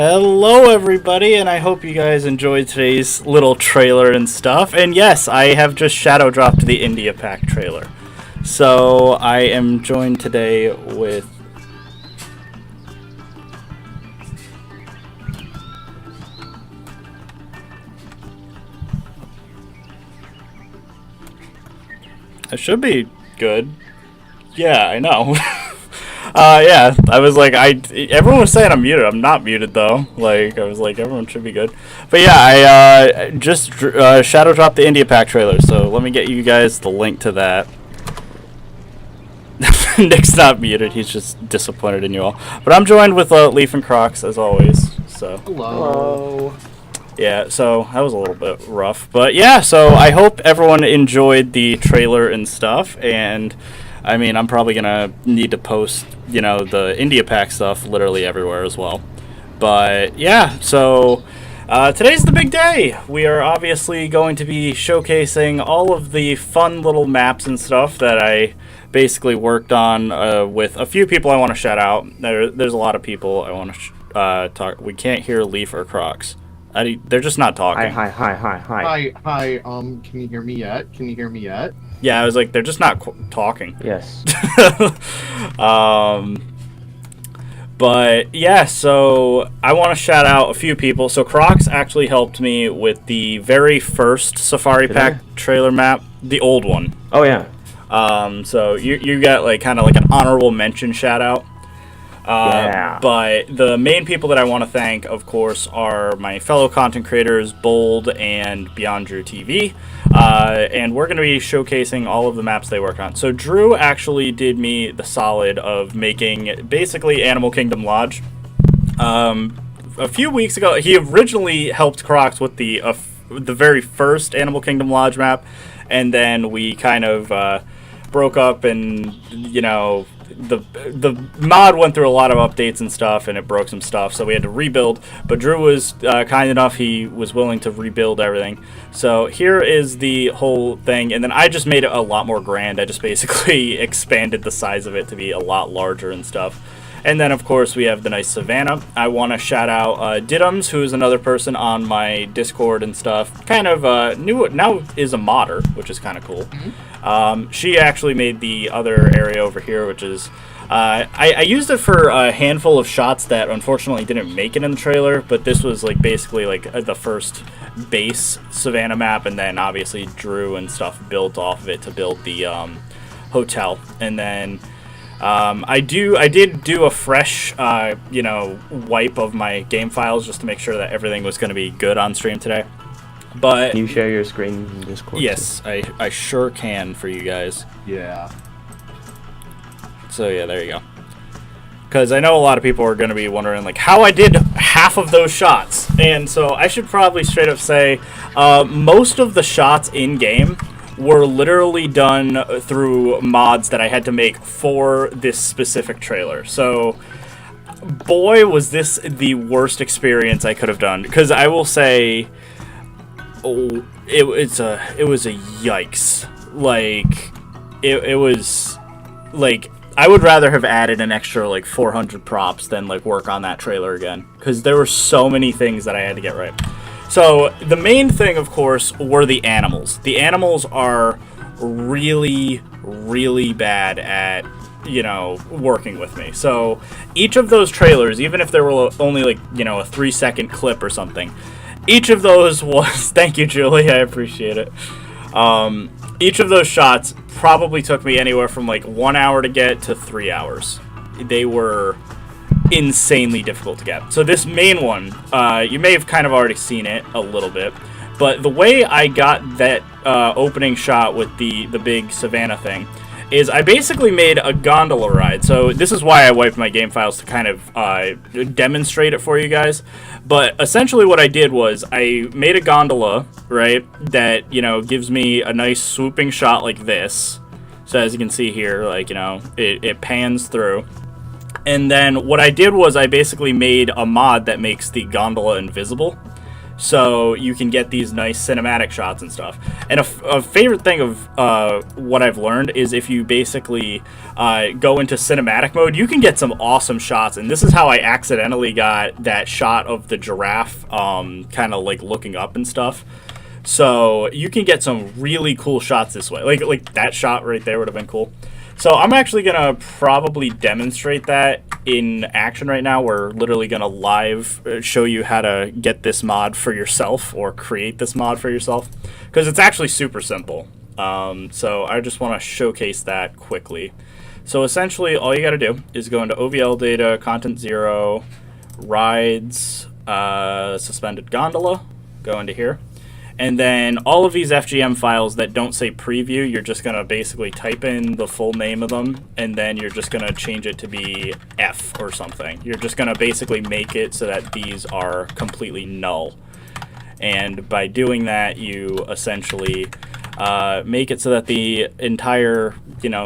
Hello everybody, and I hope you guys enjoyed today's little trailer and stuff. And yes, I have just shadow dropped the India Pack trailer. So I am joined today with it should be good. Yeah, I know. Yeah, I was like, everyone was saying I'm muted. I'm not muted, though. Like, I was like, everyone should be good. But yeah, I just shadow dropped the India Pack trailer, so let me get you guys the link to that. Nick's not muted. He's just disappointed in you all. But I'm joined with Leaf and Crocs, as always. So Hello. Yeah, so that was a little bit rough. But yeah, so I hope everyone enjoyed the trailer and stuff, and I mean, I'm probably going to need to post, you know, the India Pack stuff literally everywhere as well. But yeah, so today's the big day. We are obviously going to be showcasing all of the fun little maps and stuff that I basically worked on with a few people I want to shout out. There's a lot of people I want to talk. We can't hear Leaf or Crocs. They're just not talking. Hi. Can you hear me yet? Yeah, I was like, they're just not talking. Yes. But yeah, so I want to shout out a few people. So Crocs actually helped me with the very first Safari Pack trailer map, the old one. Oh yeah. So you got like kind of like an honorable mention shout out. Yeah. But the main people that I want to thank, of course, are my fellow content creators, Bold and Beyond Drew TV. And we're going to be showcasing all of the maps they work on. So Drew actually did me the solid of making basically Animal Kingdom Lodge. A few weeks ago, he originally helped Crocs with the very first Animal Kingdom Lodge map. And then we kind of broke up and, you know, the mod went through a lot of updates and stuff, and it broke some stuff, so we had to rebuild. But Drew was kind enough; he was willing to rebuild everything. So here is the whole thing, and then I just made it a lot more grand. I just basically expanded the size of it to be a lot larger and stuff. And then, of course, we have the nice Savannah. I want to shout out Diddums, who is another person on my Discord and stuff. Kind of now is a modder, which is kind of cool. Mm-hmm. She actually made the other area over here, which is... I used it for a handful of shots that unfortunately didn't make it in the trailer, but this was like basically like the first base Savannah map, and then obviously Drew and stuff built off of it to build the hotel. And then... I did do a fresh, wipe of my game files just to make sure that everything was going to be good on stream today. But can you share your screen in Discord? Yes, I sure can for you guys. Yeah. So yeah, there you go. Because I know a lot of people are going to be wondering like how I did half of those shots, and so I should probably straight up say most of the shots in game were literally done through mods that I had to make for this specific trailer. So, boy, was this the worst experience I could have done. Because I will say, it was a yikes. Like, it was, like, I would rather have added an extra, like, 400 props than, like, work on that trailer again. Because there were so many things that I had to get right. So, the main thing, of course, were the animals. The animals are really, really bad at, you know, working with me. So, each of those trailers, even if there were only, like, you know, a 3-second clip or something, each of those was... Thank you, Julie. I appreciate it. Each of those shots probably took me anywhere from, like, 1 hour to get to 3 hours. They were... insanely difficult to get. So this main one, you may have kind of already seen it a little bit, but the way I got that opening shot with the big Savannah thing is I basically made a gondola ride. So this is why I wiped my game files to kind of demonstrate it for you guys. But essentially what I did was I made a gondola, right, that, you know, gives me a nice swooping shot like this. So as you can see here, like, you know, it pans through. And then what I did was I basically made a mod that makes the gondola invisible. so you can get these nice cinematic shots and stuff. And a favorite thing of what I've learned is if you basically go into cinematic mode, you can get some awesome shots. And this is how I accidentally got that shot of the giraffe kind of like looking up and stuff. So you can get some really cool shots this way. Like that shot right there would have been cool. So I'm actually going to probably demonstrate that in action right now. We're literally going to live show you how to get this mod for yourself or create this mod for yourself, because it's actually super simple. So I just want to showcase that quickly. So essentially all you got to do is go into OVL data, content 0, rides, suspended gondola, go into here. And then all of these FGM files that don't say preview, you're just going to basically type in the full name of them, and then you're just going to change it to be F or something. You're just going to basically make it so that these are completely null. And by doing that, you essentially make it so that the entire,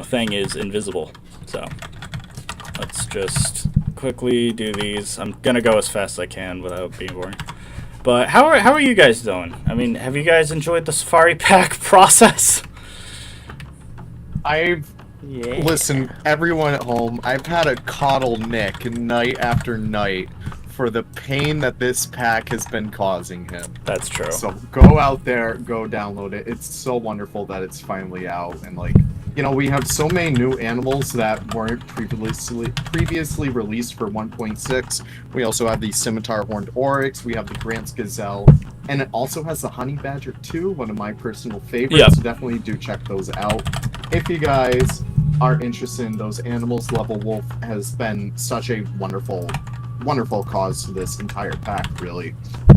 thing is invisible. So let's just quickly do these. I'm going to go as fast as I can without being boring. But how are you guys doing? I mean, have you guys enjoyed the Safari Pack process? Listen, everyone at home, I've had to coddle Nick night after night for the pain that this pack has been causing him. That's true. So go out there, go download it. It's so wonderful that it's finally out, and we have so many new animals that weren't previously released for 1.6. We also have the Scimitar Horned Oryx, we have the Grant's Gazelle, and it also has the Honey Badger 2, one of my personal favorites. Yep. So definitely do check those out. If you guys are interested in those animals, Level Wolf has been such a wonderful cause to this entire pack, really.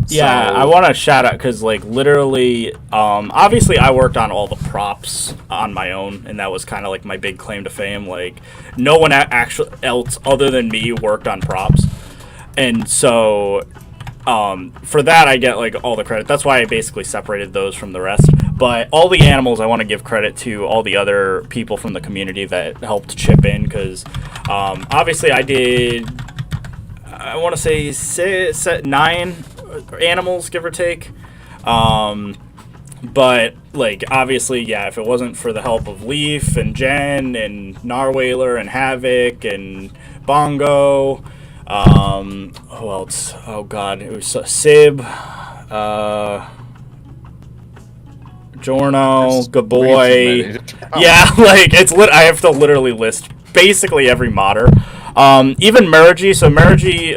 Yeah, I want to shout out because, literally, obviously I worked on all the props on my own, and that was kind of like my big claim to fame. No one actually else other than me worked on props, and so for that I get all the credit. That's why I basically separated those from the rest. But all the animals, I want to give credit to all the other people from the community that helped chip in, because obviously I did, I want to say 9 animals, give or take. But obviously, yeah, if it wasn't for the help of Leaf and Jen and Narwhaler and Havoc and Bongo, who else? Oh god, it was Sib, Jorno, Gaboy. Yeah, I have to literally list basically every modder. Even Mergy. So Mergy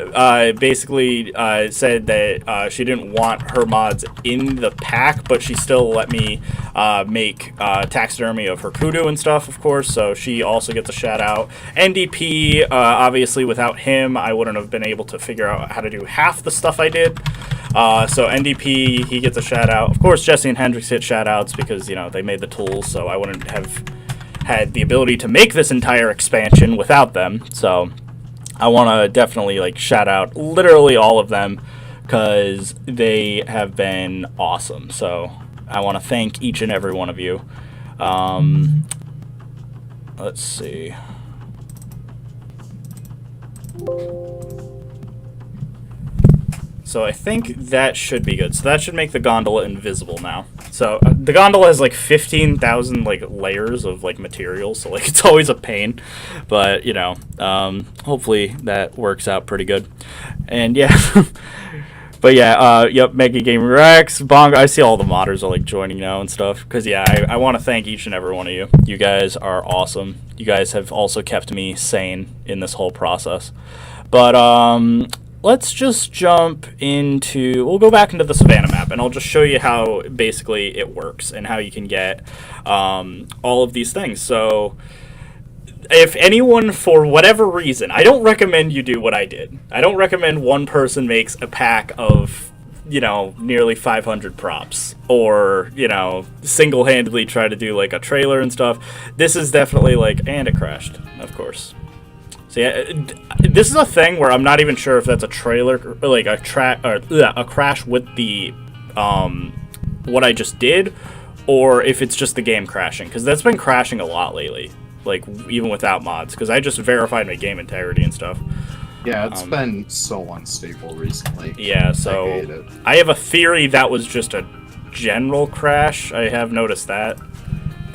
basically said that she didn't want her mods in the pack, but she still let me make taxidermy of her kudu and stuff, of course. So she also gets a shout out. NDP, obviously, without him, I wouldn't have been able to figure out how to do half the stuff I did. So NDP, he gets a shout out. Of course, Jesse and Hendrix get shout outs because they made the tools, so I wouldn't have had the ability to make this entire expansion without them. So I want to definitely shout out literally all of them because they have been awesome. So I want to thank each and every one of you. Let's see. So I think that should be good. So that should make the gondola invisible now. So the gondola has 15,000 layers of material, so it's always a pain. But hopefully that works out pretty good. And yeah. But yeah, yep, Mega Game Rex, Bongo. I see all the modders are joining now and stuff. Because yeah, I want to thank each and every one of you. You guys are awesome. You guys have also kept me sane in this whole process. But let's just jump into, we'll go back into the Savannah map, and I'll just show you how basically it works and how you can get all of these things. So if anyone, for whatever reason, I don't recommend you do what I did. I don't recommend one person makes a pack of, nearly 500 props, or, single-handedly try to do a trailer and stuff. This is definitely and it crashed, of course. So yeah, this is a thing where I'm not even sure if that's a trailer, or a crash with the what I just did, or if it's just the game crashing, because that's been crashing a lot lately, even without mods, because I just verified my game integrity and stuff. Yeah, it's been so unstable recently. Yeah, so I hate it. I have a theory that was just a general crash. I have noticed that.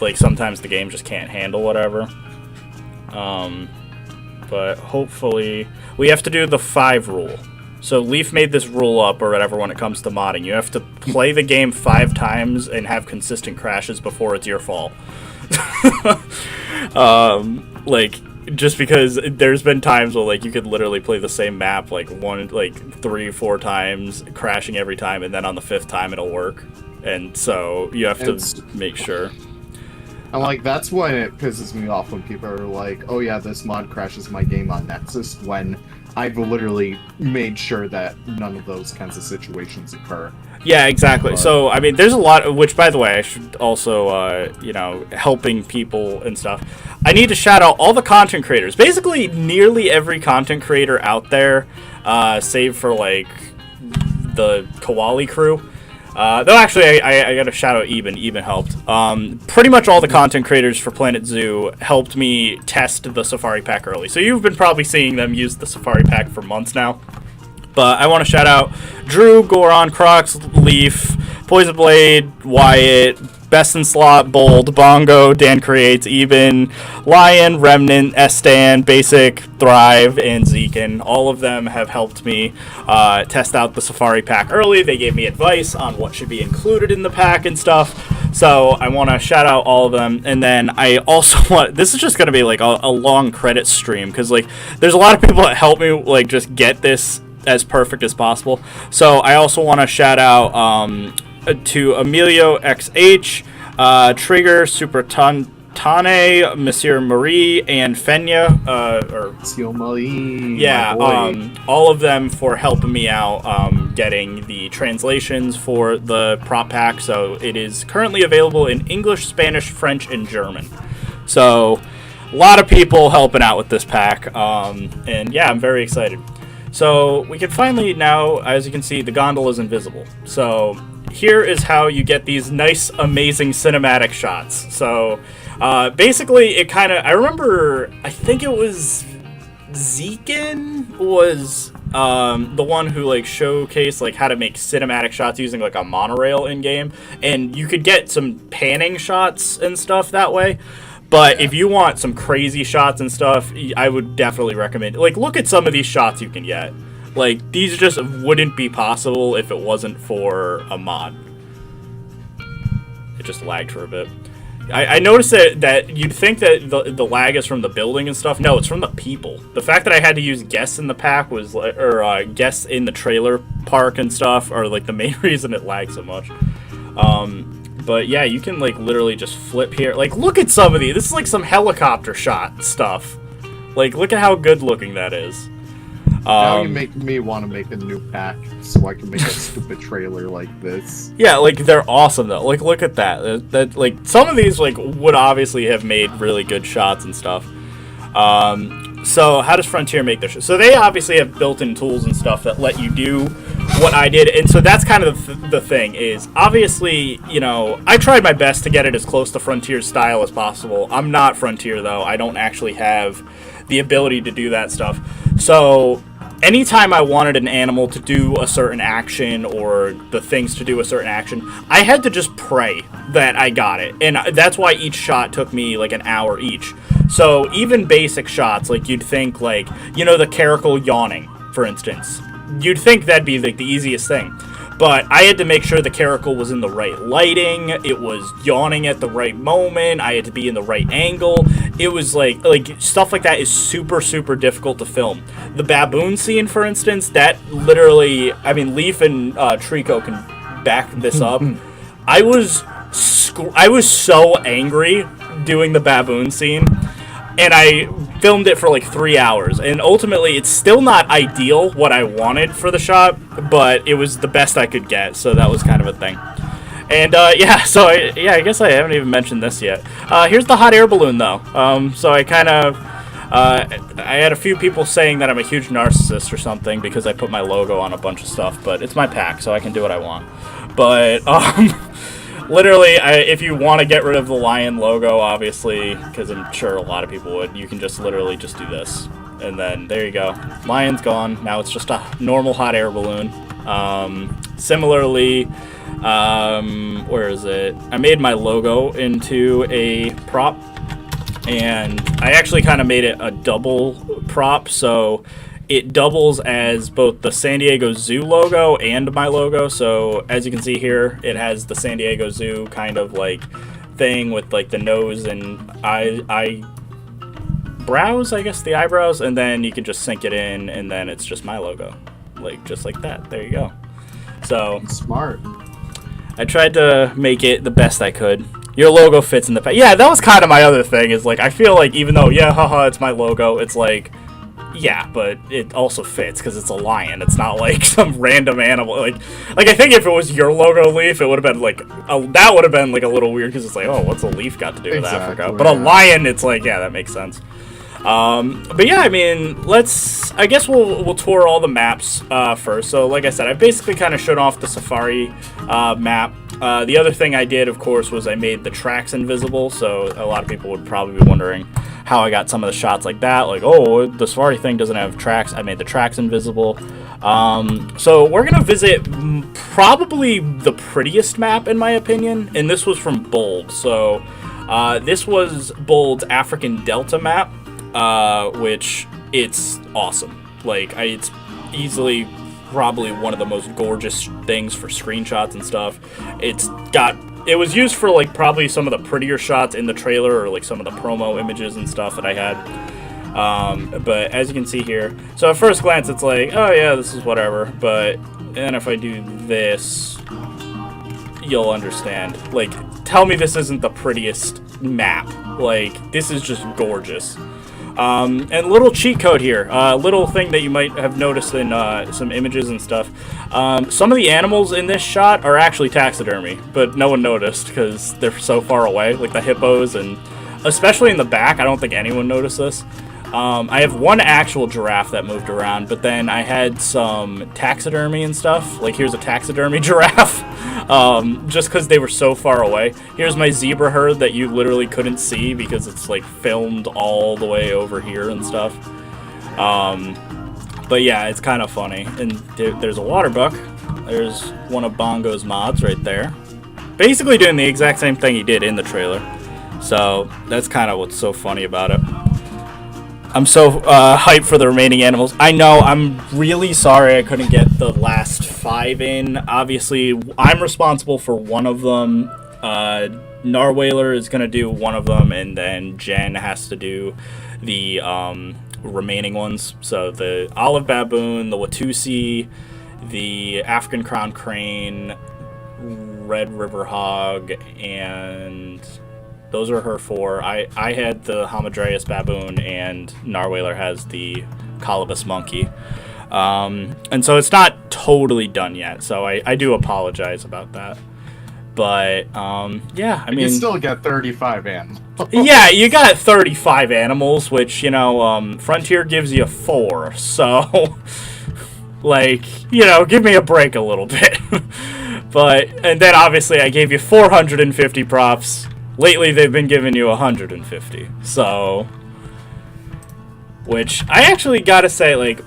Like, sometimes the game just can't handle whatever. But hopefully... We have to do the 5 rule. So Leaf made this rule up, or whatever, when it comes to modding. You have to play the game 5 times and have consistent crashes before it's your fault. Like... Just because there's been times where, like, you could literally play the same map, like, 3, 4 times, crashing every time, and then on the 5th time it'll work. And so you have to make sure. And, like, that's when it pisses me off when people are like, oh yeah, this mod crashes my game on Nexus, when I've literally made sure that none of those kinds of situations occur. Yeah, exactly. So, I mean, there's a lot of, which, by the way, I should also, you know, helping people and stuff. I need to shout out all the content creators. Basically, nearly every content creator out there, save for, like, the Koali crew. Though, actually, I got to shout out Eben. Eben helped. Pretty much all the content creators for Planet Zoo helped me test the Safari Pack early. So you've been probably seeing them use the Safari Pack for months now. But I want to shout out Drew, Goron, Crocs, Leaf, Poison Blade, Wyatt, Best in Slot, Bold, Bongo, Dan Creates, Eben, Lion, Remnant, Estan, Basic, Thrive, and Zekin. All of them have helped me test out the Safari Pack early. They gave me advice on what should be included in the pack and stuff. So I want to shout out all of them. And then I also want... This is just going to be like a long credit stream, because like there's a lot of people that help me like just get this as perfect as possible. So I also want to shout out to Emilio XH, Trigger, Super Tane, Monsieur Marie, and Fenya, all of them for helping me out getting the translations for the prop pack. So it is currently available in English, Spanish, French, and German. So a lot of people helping out with this pack, and yeah, I'm very excited. So we can finally now, as you can see, the gondola is invisible. So here is how you get these nice, amazing cinematic shots. So basically, it kind of, I remember, I think it was Zekin was the one who like showcased like how to make cinematic shots using like a monorail in game, and you could get some panning shots and stuff that way. But if you want some crazy shots and stuff, I would definitely recommend... Like, look at some of these shots you can get. Like, these just wouldn't be possible if it wasn't for a mod. It just lagged for a bit. I noticed that you'd think that the lag is from the building and stuff. No, it's from the people. The fact that I had to use guests in the pack was... Or guests in the trailer park and stuff are, like, the main reason it lagged so much. But yeah, you can like literally just flip here. Like, look at some of these. This is like some helicopter shot stuff. Like, look at how good looking that is. Now you make me want to make a new pack so I can make a stupid trailer like this. Yeah, like they're awesome though. Like, look at that. That like some of these like would obviously have made really good shots and stuff. So how does Frontier make their shots? So they obviously have built-in tools and stuff that let you do what I did, and so that's kind of the thing is, obviously, you know, I tried my best to get it as close to Frontier's style as possible. I'm not Frontier, though. I don't actually have the ability to do that stuff. So anytime I wanted an animal to do a certain action or the things to do a certain action, I had to just pray that I got it, and that's why each shot took me like an hour each. So even basic shots, like you'd think like, you know, the caracal yawning, for instance. You'd think that'd be like the easiest thing, but I had to make sure the caracal was in the right lighting. It was yawning at the right moment. I had to be in the right angle. It was like stuff like that is super, super difficult to film. The baboon scene, for instance, that literally, I mean, Leaf and Trico can back this up. I was so angry doing the baboon scene, and I filmed it for like 3 hours, and ultimately it's still not ideal what I wanted for the shot, but it was the best I could get, so that was kind of a thing. And yeah, so I guess I haven't even mentioned this yet. Here's the hot air balloon though. So I kind of I had a few people saying that I'm a huge narcissist or something because I put my logo on a bunch of stuff, but it's my pack, so I can do what I want. But literally, if you want to get rid of the lion logo, obviously, because I'm sure a lot of people would, you can just literally just do this. And then there you go. Lion's gone. Now it's just a normal hot air balloon. Similarly, where is it? I made my logo into a prop, and I actually kind of made it a double prop, so it doubles as both the San Diego Zoo logo and my logo. So as you can see here, it has the San Diego Zoo kind of like thing with like the nose and eyebrows, I guess, the eyebrows, and then you can just sync it in, and then it's just my logo, like just like that. There you go. So smart. I tried to make it the best I could. Your logo fits in the yeah, that was kind of my other thing, is like I feel like even though haha, it's my logo, it's like yeah, but it also fits because it's a lion. It's not like some random animal. Like I think if it was your logo leaf, it would have been like that would have been like a little weird because it's like, oh, what's a leaf got to do with Africa? But a lion, it's like, yeah, that makes sense. But yeah, I mean, I guess we'll tour all the maps first. So like I said, I basically kind of showed off the safari map. The other thing I did, of course, was I made the tracks invisible. So a lot of people would probably be wondering how I got some of the shots like that. Like, oh, the safari thing doesn't have tracks. I made the tracks invisible. So we're going to visit probably the prettiest map, in my opinion. And this was from Bold. So this was Bold's African Delta map. Which it's awesome. Like, it's easily probably one of the most gorgeous things for screenshots and stuff. It was used for like probably some of the prettier shots in the trailer, or like some of the promo images and stuff that I had. But as you can see here, so at first glance it's like, oh yeah, this is whatever. But then if I do this, you'll understand. Like, tell me this isn't the prettiest map. Like, this is just gorgeous. And little cheat code here, little thing that you might have noticed in some images and stuff. Some of the animals in this shot are actually taxidermy, but no one noticed because they're so far away, like the hippos, and especially in the back, I don't think anyone noticed this. I have one actual giraffe that moved around, but then I had some taxidermy and stuff. Like, here's a taxidermy giraffe, just because they were so far away. Here's my zebra herd that you literally couldn't see because it's, like, filmed all the way over here and stuff. But yeah, it's kind of funny. And there's a water buck. There's one of Bongo's mods right there. Basically doing the exact same thing he did in the trailer. So that's kind of what's so funny about it. I'm so hyped for the remaining animals. I know, I'm really sorry I couldn't get the last 5 in. Obviously, I'm responsible for one of them. Narwhaler is going to do one of them, and then Jen has to do the remaining ones. So the olive baboon, the Watusi, the African crown crane, red river hog, and those are her 4. I had the Hamadryas baboon, and Narwhaler has the Colobus monkey. And so it's not totally done yet, so I do apologize about that. But, yeah, I mean... You still got 35 animals. Yeah, you got 35 animals, which, you know, Frontier gives you 4, so... like, you know, give me a break a little bit. But, and then obviously I gave you 450 props. Lately, they've been giving you 150, so... Which, I actually gotta say, like,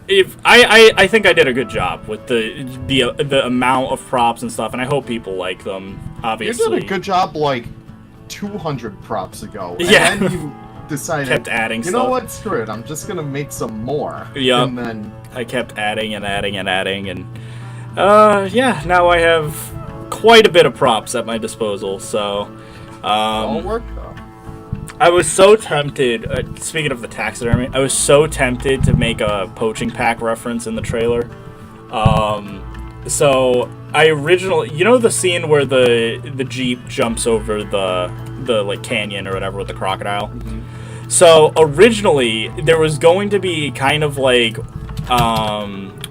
if I think I did a good job with the amount of props and stuff, and I hope people like them, obviously. You did a good job, like, 200 props ago. And yeah. then you decided, kept adding you stuff. know what, screw it, I'm just gonna make some more. Yeah. And then... I kept adding and adding and adding, and, yeah, now I have quite a bit of props at my disposal, so... all work though. I was so tempted, speaking of the taxidermy, I was so tempted to make a poaching pack reference in the trailer. So I originally, you know the scene where the Jeep jumps over the like canyon or whatever with the crocodile? Mm-hmm. So originally there was going to be kind of like,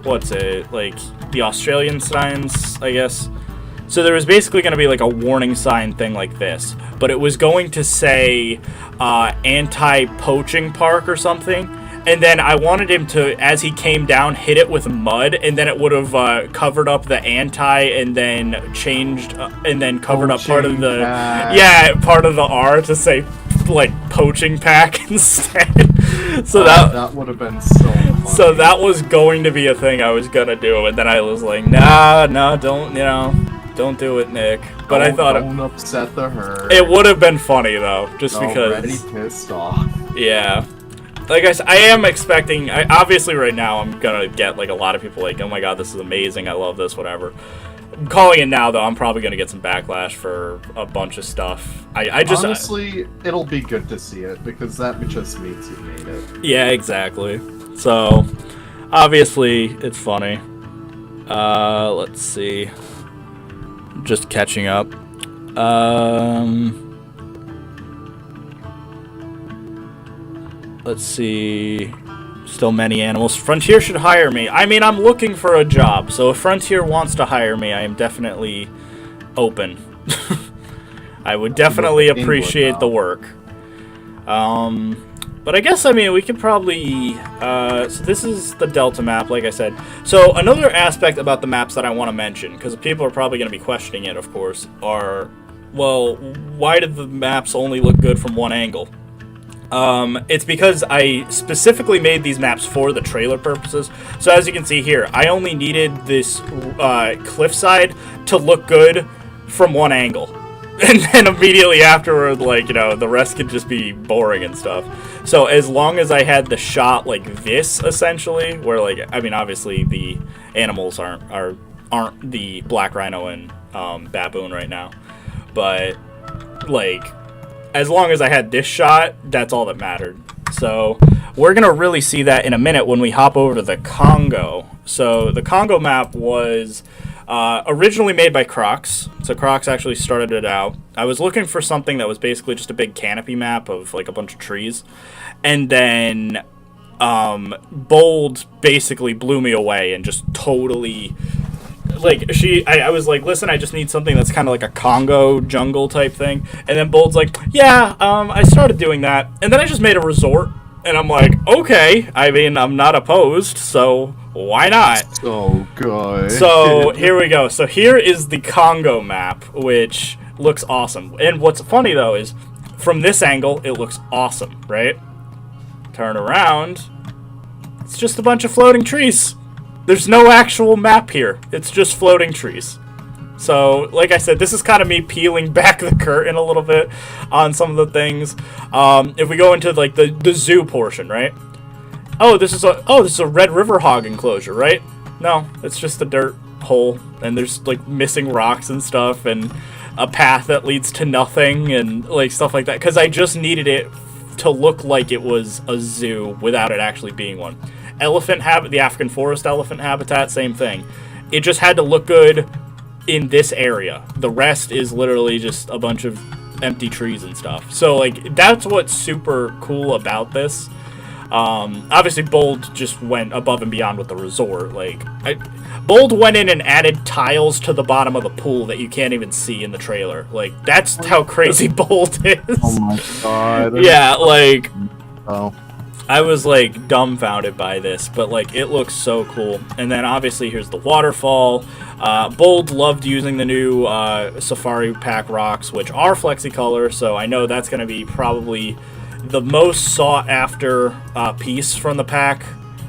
what's it, like the Australian signs, I guess. So there was basically going to be like a warning sign thing like this, but it was going to say anti-poaching park or something, and then I wanted him to, as he came down, hit it with mud, and then it would have covered up the anti, and then changed, and then covered up part of the, part of the R to say like poaching pack instead. So that would have been so funny. So that was going to be a thing I was gonna do, and then I was like, nah, don't, don't do it, Nick. But I thought don't upset the herd. it would have been funny though, just because. Already pissed off. Yeah. Like I said, I am expecting. Obviously, right now I'm gonna get like a lot of people like, oh my god, this is amazing, I love this, whatever. I'm calling it now though. I'm probably gonna get some backlash for a bunch of stuff. I just honestly, it'll be good to see it because that just means you made it. Yeah, exactly. So, obviously, it's funny. Let's see. Just catching up. Let's see. Still many animals. Frontier should hire me. I mean, I'm looking for a job, so if Frontier wants to hire me, I am definitely open. I would definitely appreciate the work. But I guess, I mean, we could probably... so this is the Delta map, like I said. So another aspect about the maps that I want to mention, because people are probably going to be questioning it, of course, are, well, why did the maps only look good from one angle? It's because I specifically made these maps for the trailer purposes. So as you can see here, I only needed this cliffside to look good from one angle. And then immediately afterward, like, the rest could just be boring and stuff. So as long as I had the shot like this, essentially, where, like, I mean, obviously the animals aren't the black rhino and baboon right now, but, like, as long as I had this shot, that's all that mattered. So we're going to really see that in a minute when we hop over to the Congo. So the Congo map was originally made by Crocs. So Crocs actually started it out. I was looking for something that was basically just a big canopy map of like a bunch of trees. And then Bold basically blew me away and just totally... Like, I was like, listen, I just need something that's kind of like a Congo jungle type thing. And then Bold's like, yeah, I started doing that. And then I just made a resort. And I'm like, okay, I mean, I'm not opposed, so why not? So good. So here we go. So here is the Congo map, which looks awesome. And what's funny, though, is from this angle, it looks awesome, right? Turn around. It's just a bunch of floating trees. There's no actual map here. It's just floating trees. So, like I said, this is kind of me peeling back the curtain a little bit on some of the things. If we go into like the zoo portion, right? Oh, this is a Red River hog enclosure, right? No, it's just a dirt hole, and there's like missing rocks and stuff, and a path that leads to nothing, and like stuff like that. Because I just needed it to look like it was a zoo without it actually being one. The African forest elephant habitat, same thing. It just had to look good in this area. The rest is literally just a bunch of empty trees and stuff. So, like, that's what's super cool about this. Obviously, Bold just went above and beyond with the resort. Like, Bold went in and added tiles to the bottom of the pool that you can't even see in the trailer. Like, that's how crazy Bold is. Oh my god. Yeah, like... Oh. I was, like, dumbfounded by this, but, like, it looks so cool. And then, obviously, here's the waterfall. Bold loved using the new Safari Pack rocks, which are Flexicolor, so I know that's going to be probably the most sought-after piece from the pack,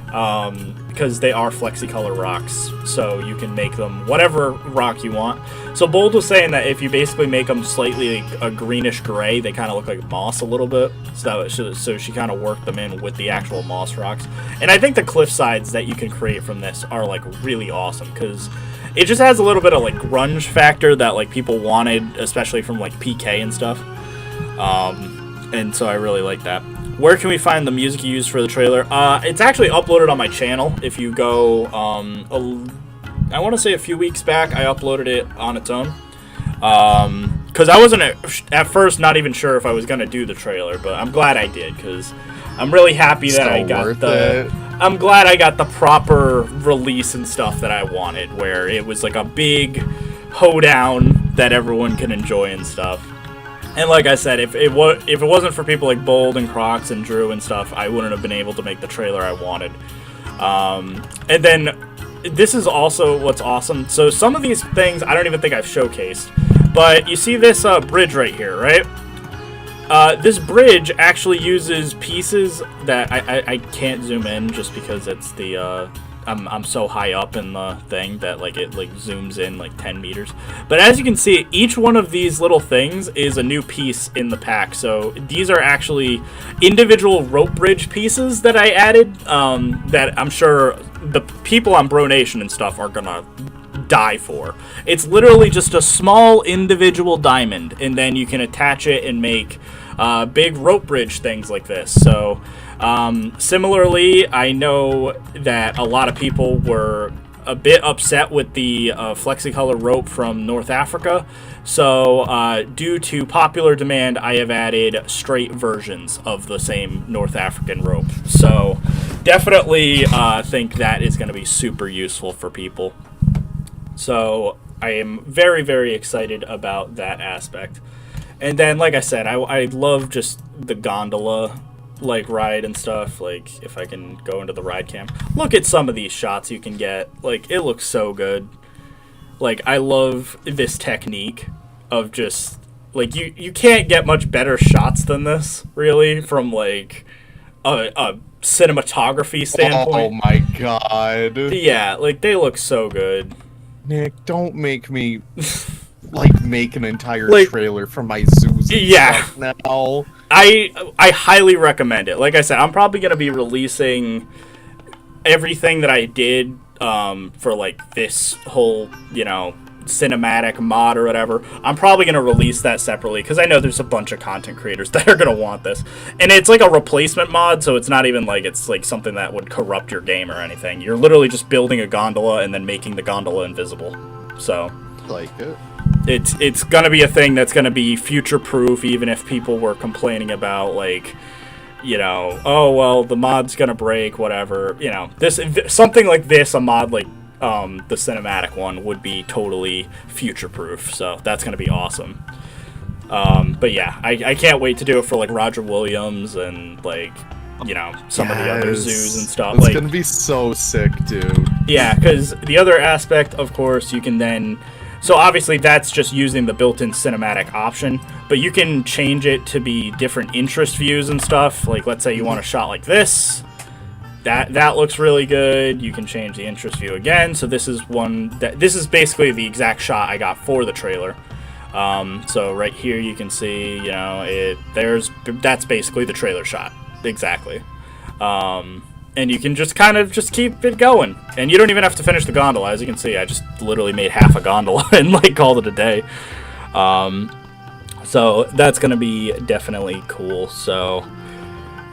because they are Flexicolor rocks, so you can make them whatever rock you want. So Bold was saying that if you basically make them slightly a greenish gray, they kind of look like moss a little bit. So she kind of worked them in with the actual moss rocks. And I think the cliff sides that you can create from this are like really awesome, because it just has a little bit of like grunge factor that like people wanted, especially from like PK and stuff. And so I really like that. Where can we find the music you used for the trailer? It's actually uploaded on my channel. If you go, I want to say a few weeks back, I uploaded it on its own. Because I wasn't at first not even sure if I was going to do the trailer, but I'm glad I did, because I'm really happy that I'm glad I got the proper release and stuff that I wanted, where it was like a big hoedown that everyone can enjoy and stuff. And like I said, if it wasn't for people like Bold and Crocs and Drew and stuff, I wouldn't have been able to make the trailer I wanted. And then this is also what's awesome. So some of these things I don't even think I've showcased, but you see this bridge right here, right? This bridge actually uses pieces that I can't zoom in just because it's the I'm so high up in the thing that like it like zooms in like 10 meters. But as you can see, each one of these little things is a new piece in the pack. So these are actually individual rope bridge pieces that I added that I'm sure the people on Bro Nation and stuff are gonna die for. It's literally just a small individual diamond, and then you can attach it and make big rope bridge things like this. So similarly, I know that a lot of people were a bit upset with the FlexiColor rope from North Africa. So due to popular demand, I have added straight versions of the same North African rope. So definitely think that is going to be super useful for people. So I am very, very excited about that aspect. And then, like I said, I love just the gondola like ride and stuff. Like if I can go into the ride cam, look at some of these shots you can get. Like it looks so good. Like I love this technique of just like you can't get much better shots than this, really, from like a cinematography standpoint. Oh my god. Yeah, like they look so good. Nick, don't make me like make an entire like, trailer for my zoos and stuff now. I highly recommend it. Like I said, I'm probably gonna be releasing everything that I did for like this whole, cinematic mod or whatever. I'm probably gonna release that separately because I know there's a bunch of content creators that are gonna want this. And it's like a replacement mod, so it's not even like it's like something that would corrupt your game or anything. You're literally just building a gondola and then making the gondola invisible. So like it. It's gonna be a thing that's gonna be future proof, even if people were complaining about like, oh well, the mod's gonna break, whatever. This something like this, a mod like the cinematic one would be totally future proof. So that's gonna be awesome. But yeah, I can't wait to do it for like Roger Williams and like some of the other zoos and stuff. It's gonna be so sick, dude. Yeah, because the other aspect, of course, you can then. So obviously that's just using the built-in cinematic option, but you can change it to be different interest views and stuff. Like let's say you want a shot like this. That looks really good. You can change the interest view again. So this is this is basically the exact shot I got for the trailer. So right here you can see, that's basically the trailer shot. Exactly. And you can just kind of just keep it going. And you don't even have to finish the gondola. As you can see, I just literally made half a gondola and like called it a day. So that's going to be definitely cool. So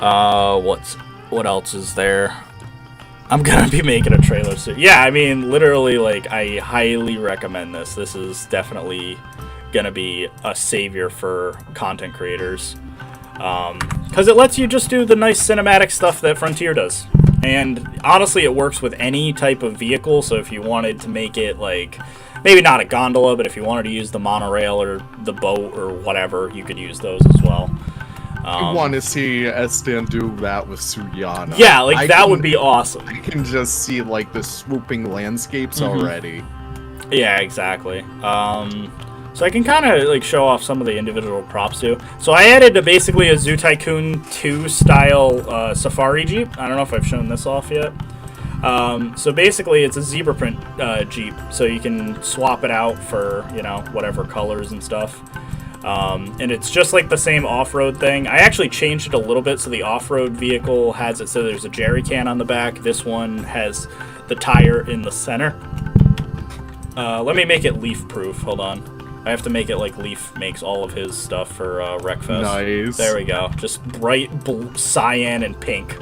what else is there? I'm going to be making a trailer soon. Yeah, I mean, literally, like, I highly recommend this. This is definitely going to be a savior for content creators. Because it lets you just do the nice cinematic stuff that Frontier does. And honestly, it works with any type of vehicle. So if you wanted to make it like, maybe not a gondola, but if you wanted to use the monorail or the boat or whatever, you could use those as well. I want to see Estan do that with Suyana. Yeah, like that would be awesome. I can just see like the swooping landscapes already. Yeah, exactly. So I can kind of like show off some of the individual props too. So I added basically a Zoo Tycoon 2 style safari Jeep. I don't know if I've shown this off yet. So basically it's a zebra print Jeep. So you can swap it out for, whatever colors and stuff. And it's just like the same off-road thing. I actually changed it a little bit so the off-road vehicle has it so there's a jerry can on the back. This one has the tire in the center. Let me make it leaf-proof. Hold on. I have to make it like Leaf makes all of his stuff for Wreckfest. Nice. There we go. Just bright cyan and pink.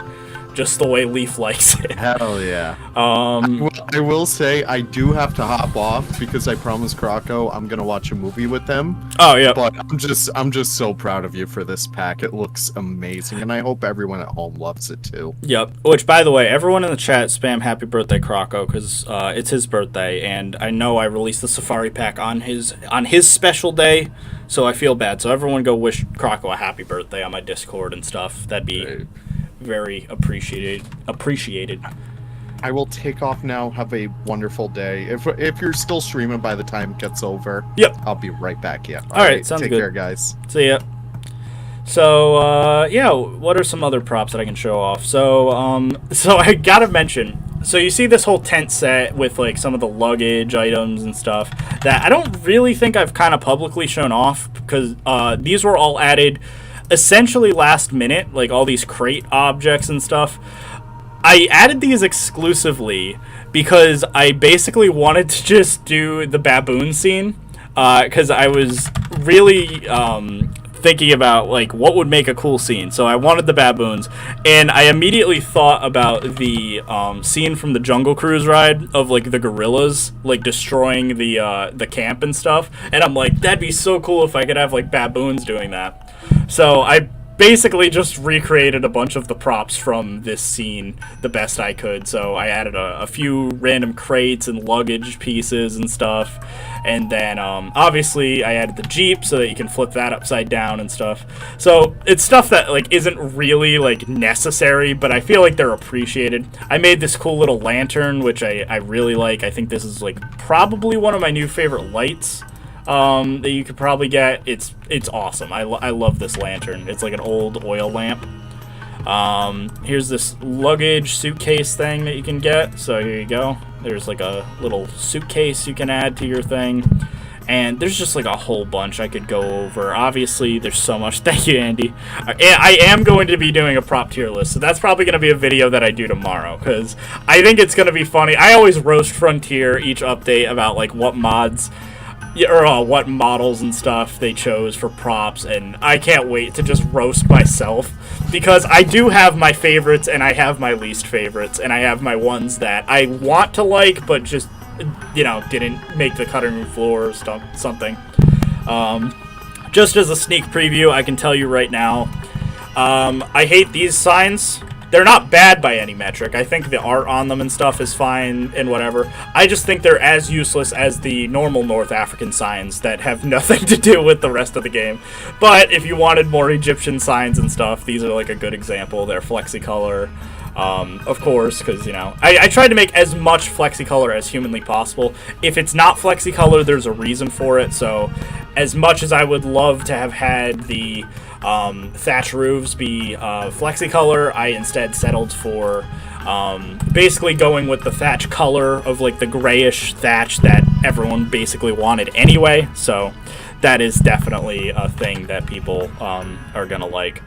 Just the way Leaf likes it. Hell yeah. I will say I do have to hop off because I promised Croco I'm gonna watch a movie with him. Oh yeah. But I'm just so proud of you for this pack. It looks amazing, and I hope everyone at home loves it too. Yep. Which, by the way, everyone in the chat spam happy birthday Croco because it's his birthday, and I know I released the Safari pack on his special day, so I feel bad. So everyone go wish Croco a happy birthday on my Discord and stuff. That'd be. Right. Very appreciated. I will take off now. Have a wonderful day. If you're still streaming by the time it gets over, yep, I'll be right back. Yeah. All right. Sounds good. Take care, guys. See ya. So, yeah, what are some other props that I can show off? So I gotta mention, so you see this whole tent set with, like, some of the luggage items and stuff that I don't really think I've kind of publicly shown off, because these were all added essentially last minute, like all these crate objects and stuff. I added these exclusively because I basically wanted to just do the baboon scene, because I was really thinking about like what would make a cool scene. So I wanted the baboons, and I immediately thought about the scene from the Jungle Cruise ride of like the gorillas like destroying the camp and stuff, and I'm like, that'd be so cool if I could have like baboons doing that. So I basically just recreated a bunch of the props from this scene the best I could. So I added a few random crates and luggage pieces and stuff, and then obviously I added the Jeep so that you can flip that upside down and stuff. So it's stuff that like isn't really like necessary, but I feel like they're appreciated. I made this cool little lantern, which I really like. I think this is like probably one of my new favorite lights that you could probably get. It's awesome. I love this lantern. It's like an old oil lamp. Here's this luggage suitcase thing that you can get. So here you go. There's like a little suitcase you can add to your thing. And there's just like a whole bunch I could go over. Obviously, there's so much. Thank you, Andy. I am going to be doing a prop tier list, so that's probably going to be a video that I do tomorrow, because I think it's going to be funny. I always roast Frontier each update about like what mods or what models and stuff they chose for props, and I can't wait to just roast myself, because I do have my favorites and I have my least favorites, and I have my ones that I want to like but just, you know, didn't make the cutting room floor or something. Just as a sneak preview, I can tell you right now, I hate these signs. They're not bad by any metric. I think the art on them and stuff is fine and whatever. I just think they're as useless as the normal North African signs that have nothing to do with the rest of the game. But if you wanted more Egyptian signs and stuff, these are like a good example. They're flexicolor, of course, because, you know, I tried to make as much flexicolor as humanly possible. If it's not flexicolor, there's a reason for it. So as much as I would love to have had the thatch roofs be flexicolor, I instead settled for basically going with the thatch color of like the grayish thatch that everyone basically wanted anyway. So that is definitely a thing that people are gonna like.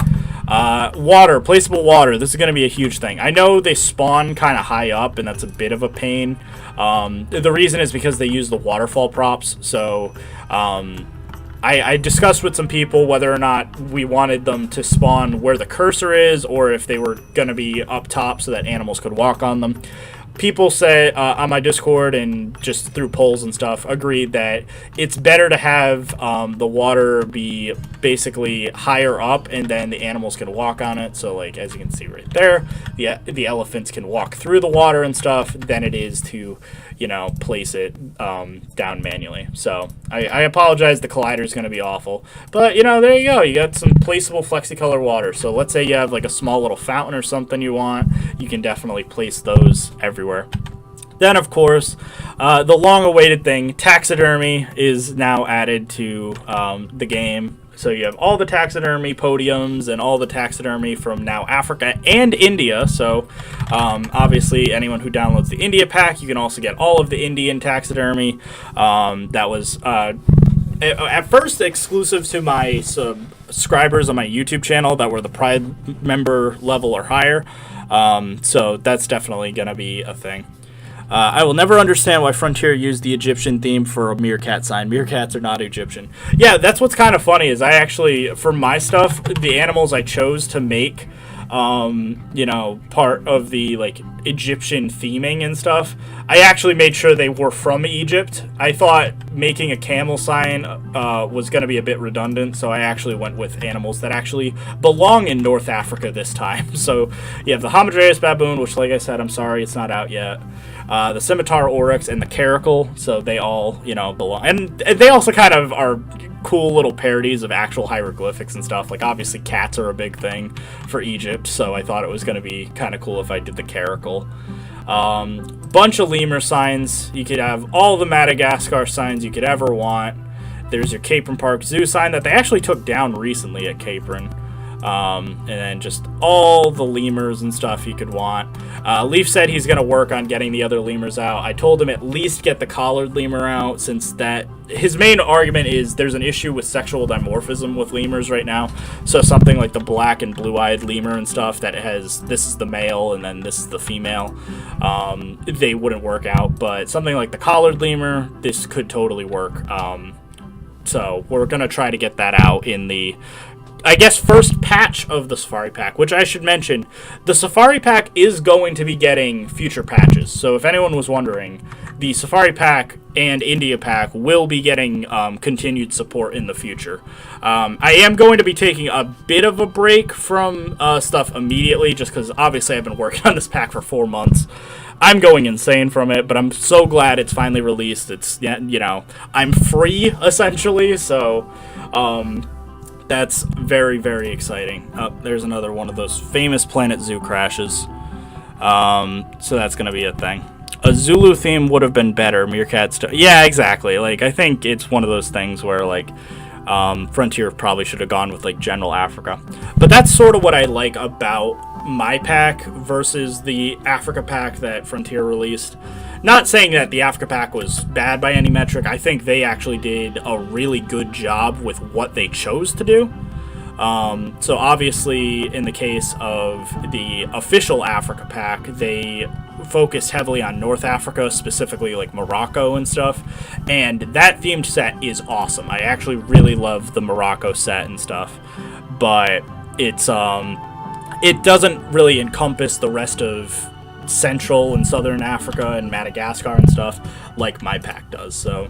Water, placeable water. This is going to be a huge thing. I know they spawn kind of high up, and that's a bit of a pain. The reason is because they use the waterfall props. So I discussed with some people whether or not we wanted them to spawn where the cursor is, or if they were going to be up top so that animals could walk on them. People say on my Discord and just through polls and stuff agreed that it's better to have the water be basically higher up, and then the animals can walk on it. So like as you can see right there, the elephants can walk through the water and stuff, than it is to, you know, place it down manually. So I apologize, the collider is going to be awful, but you know, there you go, you got some placeable flexicolor water. So let's say you have like a small little fountain or something you want, you can definitely place those everywhere. Then of course the long-awaited thing, taxidermy, is now added to the game. So you have all the taxidermy podiums and all the taxidermy from now Africa and India. So obviously anyone who downloads the India pack, you can also get all of the Indian taxidermy. That was at first exclusive to my subscribers on my YouTube channel that were the Pride member level or higher. So that's definitely going to be a thing. I will never understand why Frontier used the Egyptian theme for a meerkat sign. Meerkats are not Egyptian. Yeah, that's what's kind of funny is I actually, for my stuff, the animals I chose to make, you know, part of the like Egyptian theming and stuff, I actually made sure they were from Egypt. I thought making a camel sign was going to be a bit redundant, so I actually went with animals that actually belong in North Africa this time. So you have the Hamadryas baboon, which, like I said, I'm sorry it's not out yet. The scimitar oryx and the caracal, so they all, you know, belong, and they also kind of are cool little parodies of actual hieroglyphics and stuff. Like obviously cats are a big thing for Egypt, so I thought it was going to be kind of cool if I did the caracal. Bunch of lemur signs. You could have all the Madagascar signs you could ever want. There's your Capron Park Zoo sign that they actually took down recently at Capron. And then just all the lemurs and stuff you could want. Leaf said he's going to work on getting the other lemurs out. I told him at least get the collared lemur out, since that his main argument is there's an issue with sexual dimorphism with lemurs right now. So something like the black and blue-eyed lemur and stuff that has, this is the male and then this is the female, they wouldn't work out. But something like the collared lemur, this could totally work. So we're going to try to get that out in the, I guess, first patch of the Safari Pack, which I should mention, the Safari Pack is going to be getting future patches. So if anyone was wondering, the Safari Pack and India Pack will be getting continued support in the future. I am going to be taking a bit of a break from stuff immediately, just because obviously I've been working on this pack for 4 months. I'm going insane from it, but I'm so glad it's finally released. It's, you know, I'm free, essentially, so that's very, very exciting. There's another one of those famous Planet Zoo crashes. So that's going to be a thing. A Zulu theme would have been better. Meerkats. Yeah, exactly. Like, I think it's one of those things where, like, Frontier probably should have gone with, like, General Africa. But that's sort of what I like about my pack versus the Africa pack that Frontier released. Not saying that the Africa pack was bad by any metric. I think they actually did a really good job with what they chose to do. So obviously, in the case of the official Africa pack, they focused heavily on North Africa, specifically like Morocco and stuff. And that themed set is awesome. I actually really love the Morocco set and stuff. But it's it doesn't really encompass the rest of Central and Southern Africa and Madagascar and stuff like my pack does. So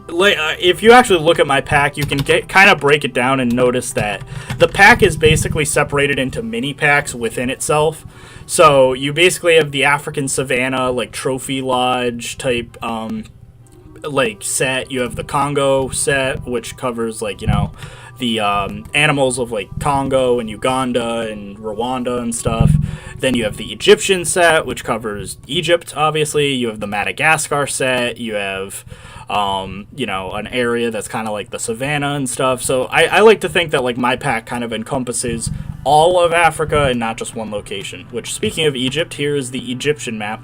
if you actually look at my pack, you can kind of break it down and notice that the pack is basically separated into mini packs within itself. So you basically have the African Savannah, like Trophy Lodge type like set. You have the Congo set, which covers, like, you know, the animals of, like, Congo and Uganda and Rwanda and stuff. Then you have the Egyptian set, which covers Egypt, obviously. You have the Madagascar set. You have, you know, an area that's kind of like the savannah and stuff. So I like to think that, like, my pack kind of encompasses all of Africa and not just one location. Which, speaking of Egypt, here is the Egyptian map,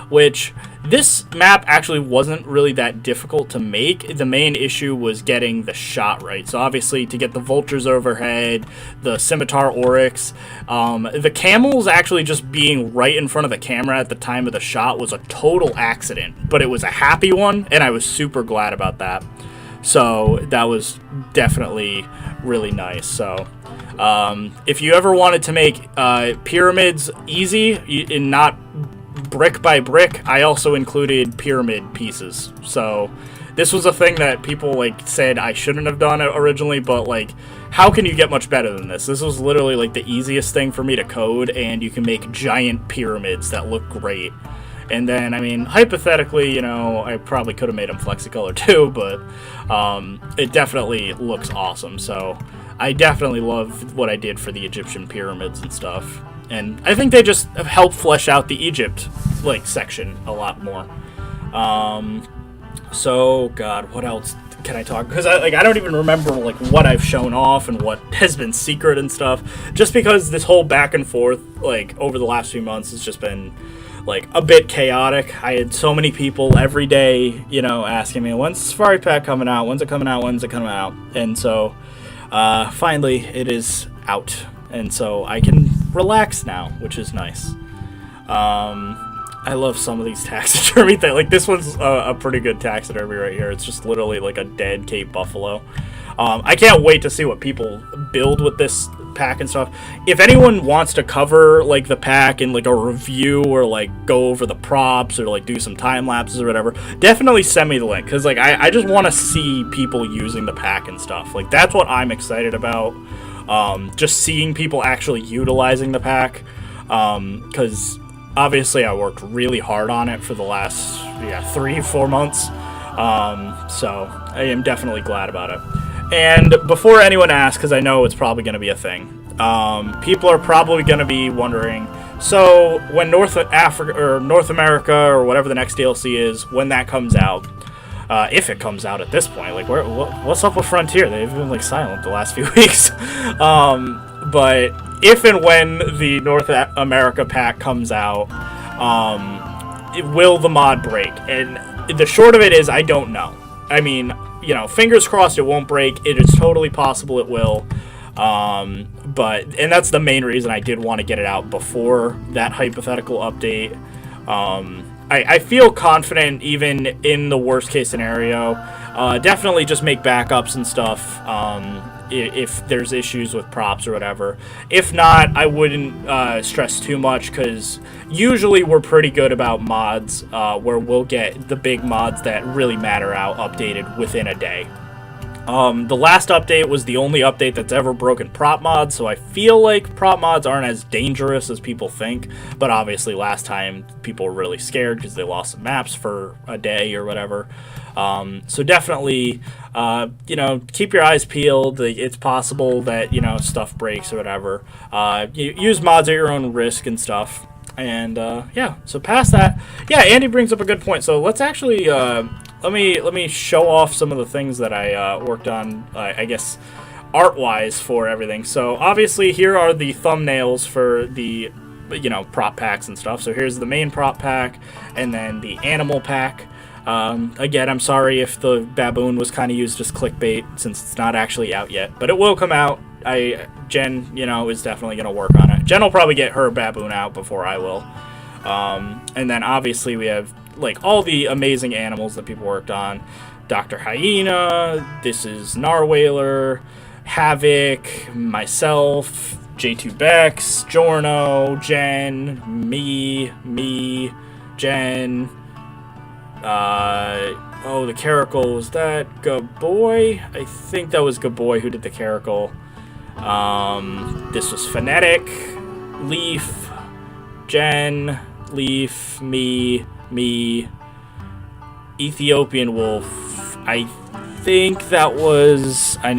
which this map actually wasn't really that difficult to make. The main issue was getting the shot right. So obviously, to get the vultures overhead, the scimitar oryx, the camels actually just being right in front of the camera at the time of the shot was a total accident, but it was a happy one, and I was super glad about that. So that was definitely really nice. So if you ever wanted to make pyramids easy and not brick by brick, I also included pyramid pieces. So this was a thing that people, like, said I shouldn't have done originally, but, like, how can you get much better than this? This was literally, like, the easiest thing for me to code, and you can make giant pyramids that look great. And then, I mean, hypothetically, you know, I probably could have made them flexicolor too, but it definitely looks awesome. So I definitely love what I did for the Egyptian pyramids and stuff. And I think they just help flesh out the Egypt, like, section a lot more. So, God, what else can I talk? Because I don't even remember, like, what I've shown off and what has been secret and stuff. Just because this whole back and forth, like, over the last few months has just been, like, a bit chaotic. I had so many people every day, you know, asking me, when's the Safari Pack coming out? When's it coming out? When's it coming out? And so, finally, it is out. And so I can relax now, which is nice. I love some of these taxidermy things. Like, this one's a pretty good taxidermy right here. It's just literally like a dead Cape buffalo. I can't wait to see what people build with this pack and stuff. If anyone wants to cover, like, the pack in, like, a review or, like, go over the props or, like, do some time lapses or whatever, definitely send me the link, because, like, I just want to see people using the pack and stuff. Like, that's what I'm excited about. Just seeing people actually utilizing the pack, because obviously I worked really hard on it for the last 3-4 months, so I am definitely glad about it. And before anyone asks, because I know it's probably going to be a thing, people are probably going to be wondering, so when North Africa or North America or whatever the next DLC is, when that comes out, if it comes out at this point, like, what's up with Frontier? They've been, like, silent the last few weeks. but if and when the North America pack comes out, will the mod break? And the short of it is, I don't know. I mean, you know, fingers crossed it won't break. It is totally possible it will. And that's the main reason I did want to get it out before that hypothetical update. I feel confident even in the worst case scenario. Definitely just make backups and stuff if there's issues with props or whatever. If not, I wouldn't stress too much, because usually we're pretty good about mods where we'll get the big mods that really matter out updated within a day. The last update was the only update that's ever broken prop mods, so I feel like prop mods aren't as dangerous as people think, but obviously last time people were really scared because they lost some maps for a day or whatever. So definitely, you know, keep your eyes peeled. It's possible that, you know, stuff breaks or whatever. Use mods at your own risk and stuff. And yeah, so past that, yeah, Andy brings up a good point. So let's actually let me show off some of the things that I worked on, I guess, art-wise for everything. So obviously here are the thumbnails for the, you know, prop packs and stuff. So here's the main prop pack, and then the animal pack. Again, I'm sorry if the baboon was kind of used as clickbait, since it's not actually out yet, but it will come out. Jen, you know, is definitely going to work on it. Jen will probably get her baboon out before I will. And then obviously we have, like, all the amazing animals that people worked on. Dr. Hyena, this is Narwhaler, Havoc, myself, J2 Bex, Jorno, Jen, me, Jen. Oh, the caracal, was that Gaboy? I think that was Gaboy who did the caracal. This was Phonetic, Leaf, Jen, Leaf, me, Ethiopian Wolf. I think that was, I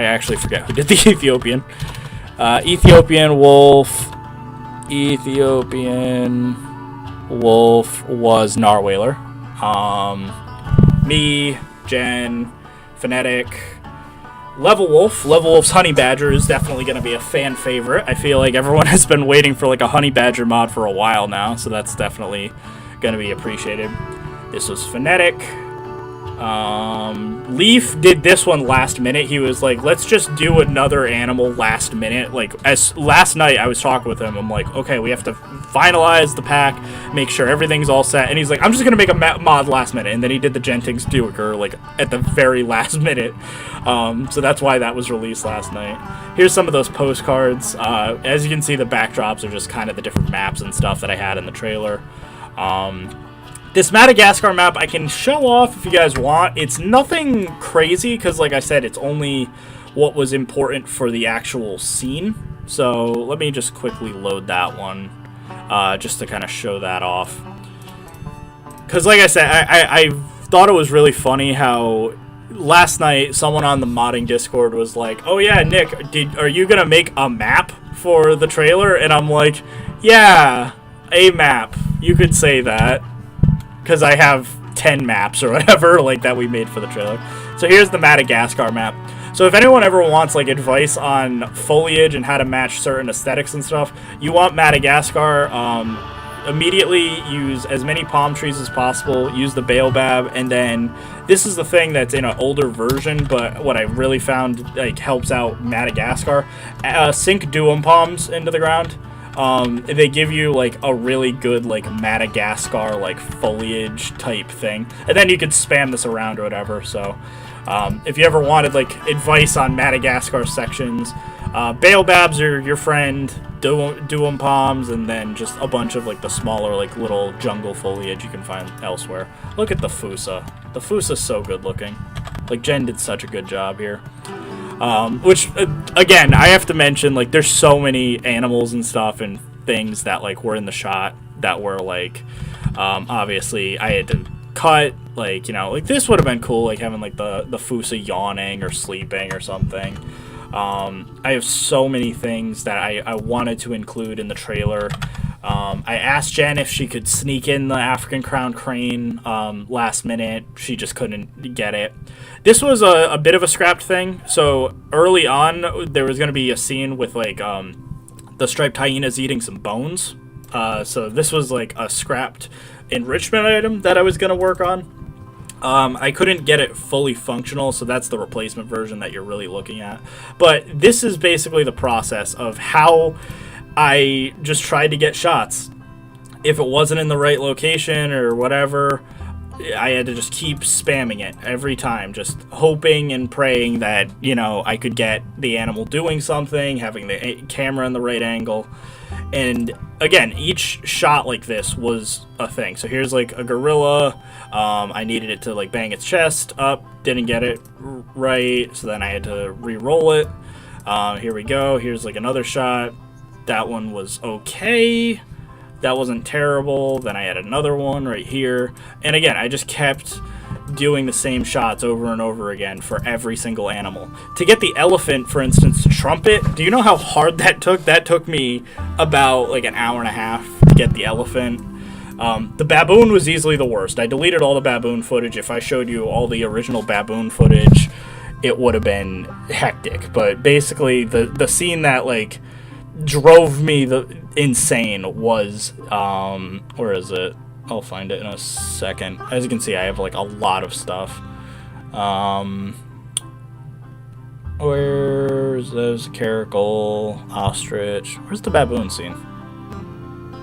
actually forget who did the Ethiopian. Ethiopian Wolf was Narwhaler. Me, Jen, Phonetic, Level Wolf's Honey Badger is definitely going to be a fan favorite. I feel like everyone has been waiting for like a Honey Badger mod for a while now, so that's definitely going to be appreciated. This was Phonetic. Leaf did this one last minute. He was like, let's just do another animal last minute. Like, as last night I was talking with him, I'm like, okay, we have to finalize the pack, make sure everything's all set, and he's like, I'm just gonna make a mod last minute. And then he did the Gentings Duiker like at the very last minute. So that's why that was released last night. Here's some of those postcards. As you can see, the backdrops are just kind of the different maps and stuff that I had in the trailer. This Madagascar map I can show off if you guys want. It's nothing crazy because, like I said, it's only what was important for the actual scene. So let me just quickly load that one just to kind of show that off. Because, like I said, I thought it was really funny how last night someone on the modding Discord was like, oh yeah, Nick, are you going to make a map for the trailer? And I'm like, yeah, a map. You could say that. Because I have 10 maps or whatever like that we made for the trailer. So here's the Madagascar map. So if anyone ever wants like advice on foliage and how to match certain aesthetics and stuff, you want Madagascar, immediately use as many palm trees as possible, use the baobab, and then this is the thing that's in an older version, but what I really found like helps out Madagascar. Sink duum palms into the ground. They give you like a really good like Madagascar like foliage type thing, and then you could spam this around or whatever. So if you ever wanted like advice on Madagascar sections, baobabs are your friend, duum palms, and then just a bunch of like the smaller like little jungle foliage you can find elsewhere. Look at the Fusa. The Fusa's so good looking. Like, Jen did such a good job here. Which, again, I have to mention, like, there's so many animals and stuff and things that, like, were in the shot that were, like, obviously I had to cut, like, you know, like, this would have been cool, like, having, like, the Fusa yawning or sleeping or something. I have so many things that I wanted to include in the trailer. I asked Jen if she could sneak in the African crown crane last minute. She just couldn't get it. This was a bit of a scrapped thing. So early on, there was going to be a scene with like the striped hyenas eating some bones. So this was like a scrapped enrichment item that I was going to work on. I couldn't get it fully functional, so that's the replacement version that you're really looking at. But this is basically the process of how I just tried to get shots. If it wasn't in the right location or whatever, I had to just keep spamming it every time, just hoping and praying that, you know, I could get the animal doing something, having the camera in the right angle. And again, each shot like this was a thing. So here's like a gorilla. I needed it to like bang its chest up, didn't get it right, so then I had to re-roll it. Here we go. Here's like another shot. That one was okay. That wasn't terrible. Then I had another one right here. And again, I just kept doing the same shots over and over again for every single animal. To get the elephant, for instance, to trumpet, do you know how hard that took? That took me about like an hour and a half to get the elephant. The baboon was easily the worst. I deleted all the baboon footage. If I showed you all the original baboon footage, it would have been hectic. But basically, the scene that like drove me insane was where is it? I'll find it in a second. As you can see, I have like a lot of stuff. Where's those caracal, ostrich? Where's the baboon scene?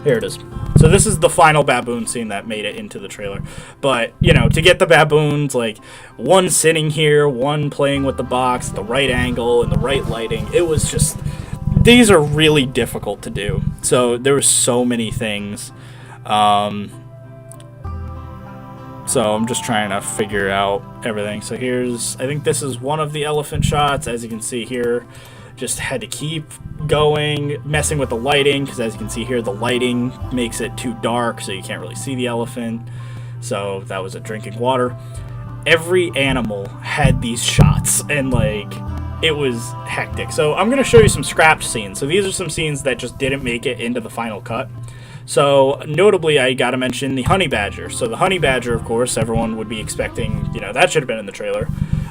Here it is. So this is the final baboon scene that made it into the trailer. But, you know, to get the baboons, like, one sitting here, one playing with the box, the right angle, and the right lighting, it was just... These are really difficult to do. So there were so many things. So I'm just trying to figure out everything. So here's... I think this is one of the elephant shots. As you can see here, just had to keep going, messing with the lighting, because as you can see here, the lighting makes it too dark, so you can't really see the elephant. So that was it, drinking water. Every animal had these shots, and like, it was hectic. So I'm going to show you some scrapped scenes. So these are some scenes that just didn't make it into the final cut. So notably, I got to mention the honey badger. So the honey badger, of course, everyone would be expecting, you know, that should have been in the trailer.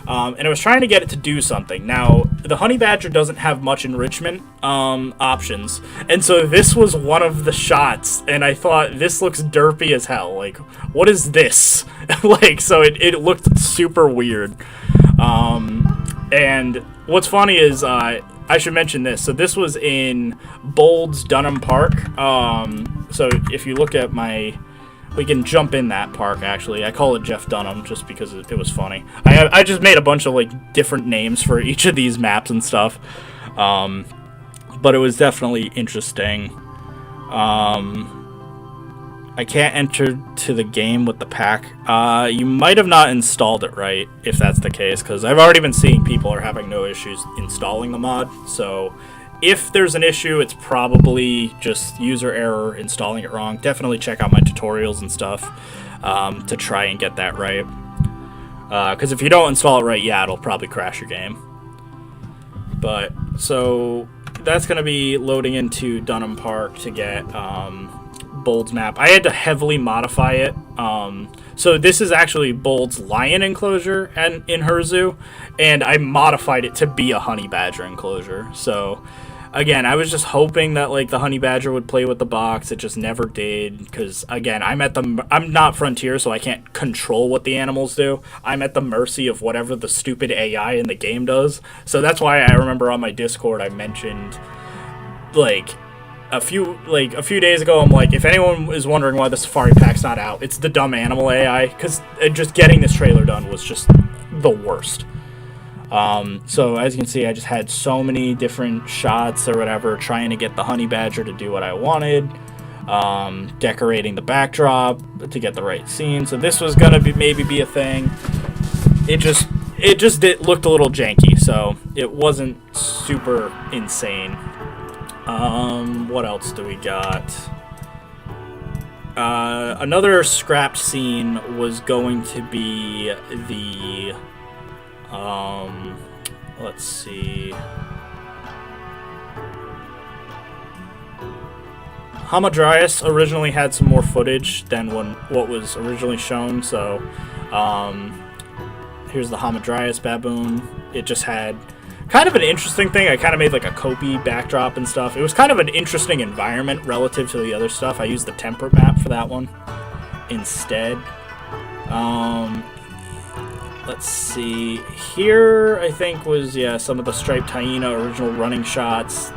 And I was trying to get it to do something. Now, the honey badger doesn't have much enrichment options. And so this was one of the shots, and I thought, this looks derpy as hell. Like, what is this? Like, so it looked super weird. And what's funny is, I should mention this. So this was in Bold's Dunham Park. So if you look at my... We can jump in that park, actually. I call it Jeff Dunham just because it was funny. I just made a bunch of like different names for each of these maps and stuff. But it was definitely interesting. I can't enter to the game with the pack. You might have not installed it right, if that's the case, because I've already been seeing people are having no issues installing the mod. So if there's an issue, it's probably just user error, installing it wrong. Definitely check out my tutorials and stuff to try and get that right. Because if you don't install it right, yeah, it'll probably crash your game. But, so that's going to be loading into Dunham Park to get Bold's map. I had to heavily modify it. So this is actually Bold's lion enclosure in her zoo, and I modified it to be a honey badger enclosure. So again, I was just hoping that like the honey badger would play with the box. It just never did, because again, I'm not Frontier, so I can't control what the animals do. I'm at the mercy of whatever the stupid AI in the game does. So that's why I remember on my Discord I mentioned like a few days ago, I'm like, if anyone is wondering why the Safari Pack's not out, it's the dumb animal AI, because just getting this trailer done was just the worst. So as you can see, I just had so many different shots or whatever, trying to get the honey badger to do what I wanted, decorating the backdrop to get the right scene. So this was gonna maybe be a thing. It just looked a little janky, so it wasn't super insane. What else do we got? Another scrapped scene was going to be the, let's see. Hamadryas originally had some more footage than what was originally shown, so here's the Hamadryas baboon. It just had kind of an interesting thing. I kind of made like a Kopi backdrop and stuff. It was kind of an interesting environment relative to the other stuff. I used the temperate map for that one instead. Let's see. Here, I think, was, yeah, some of the striped hyena original running shots.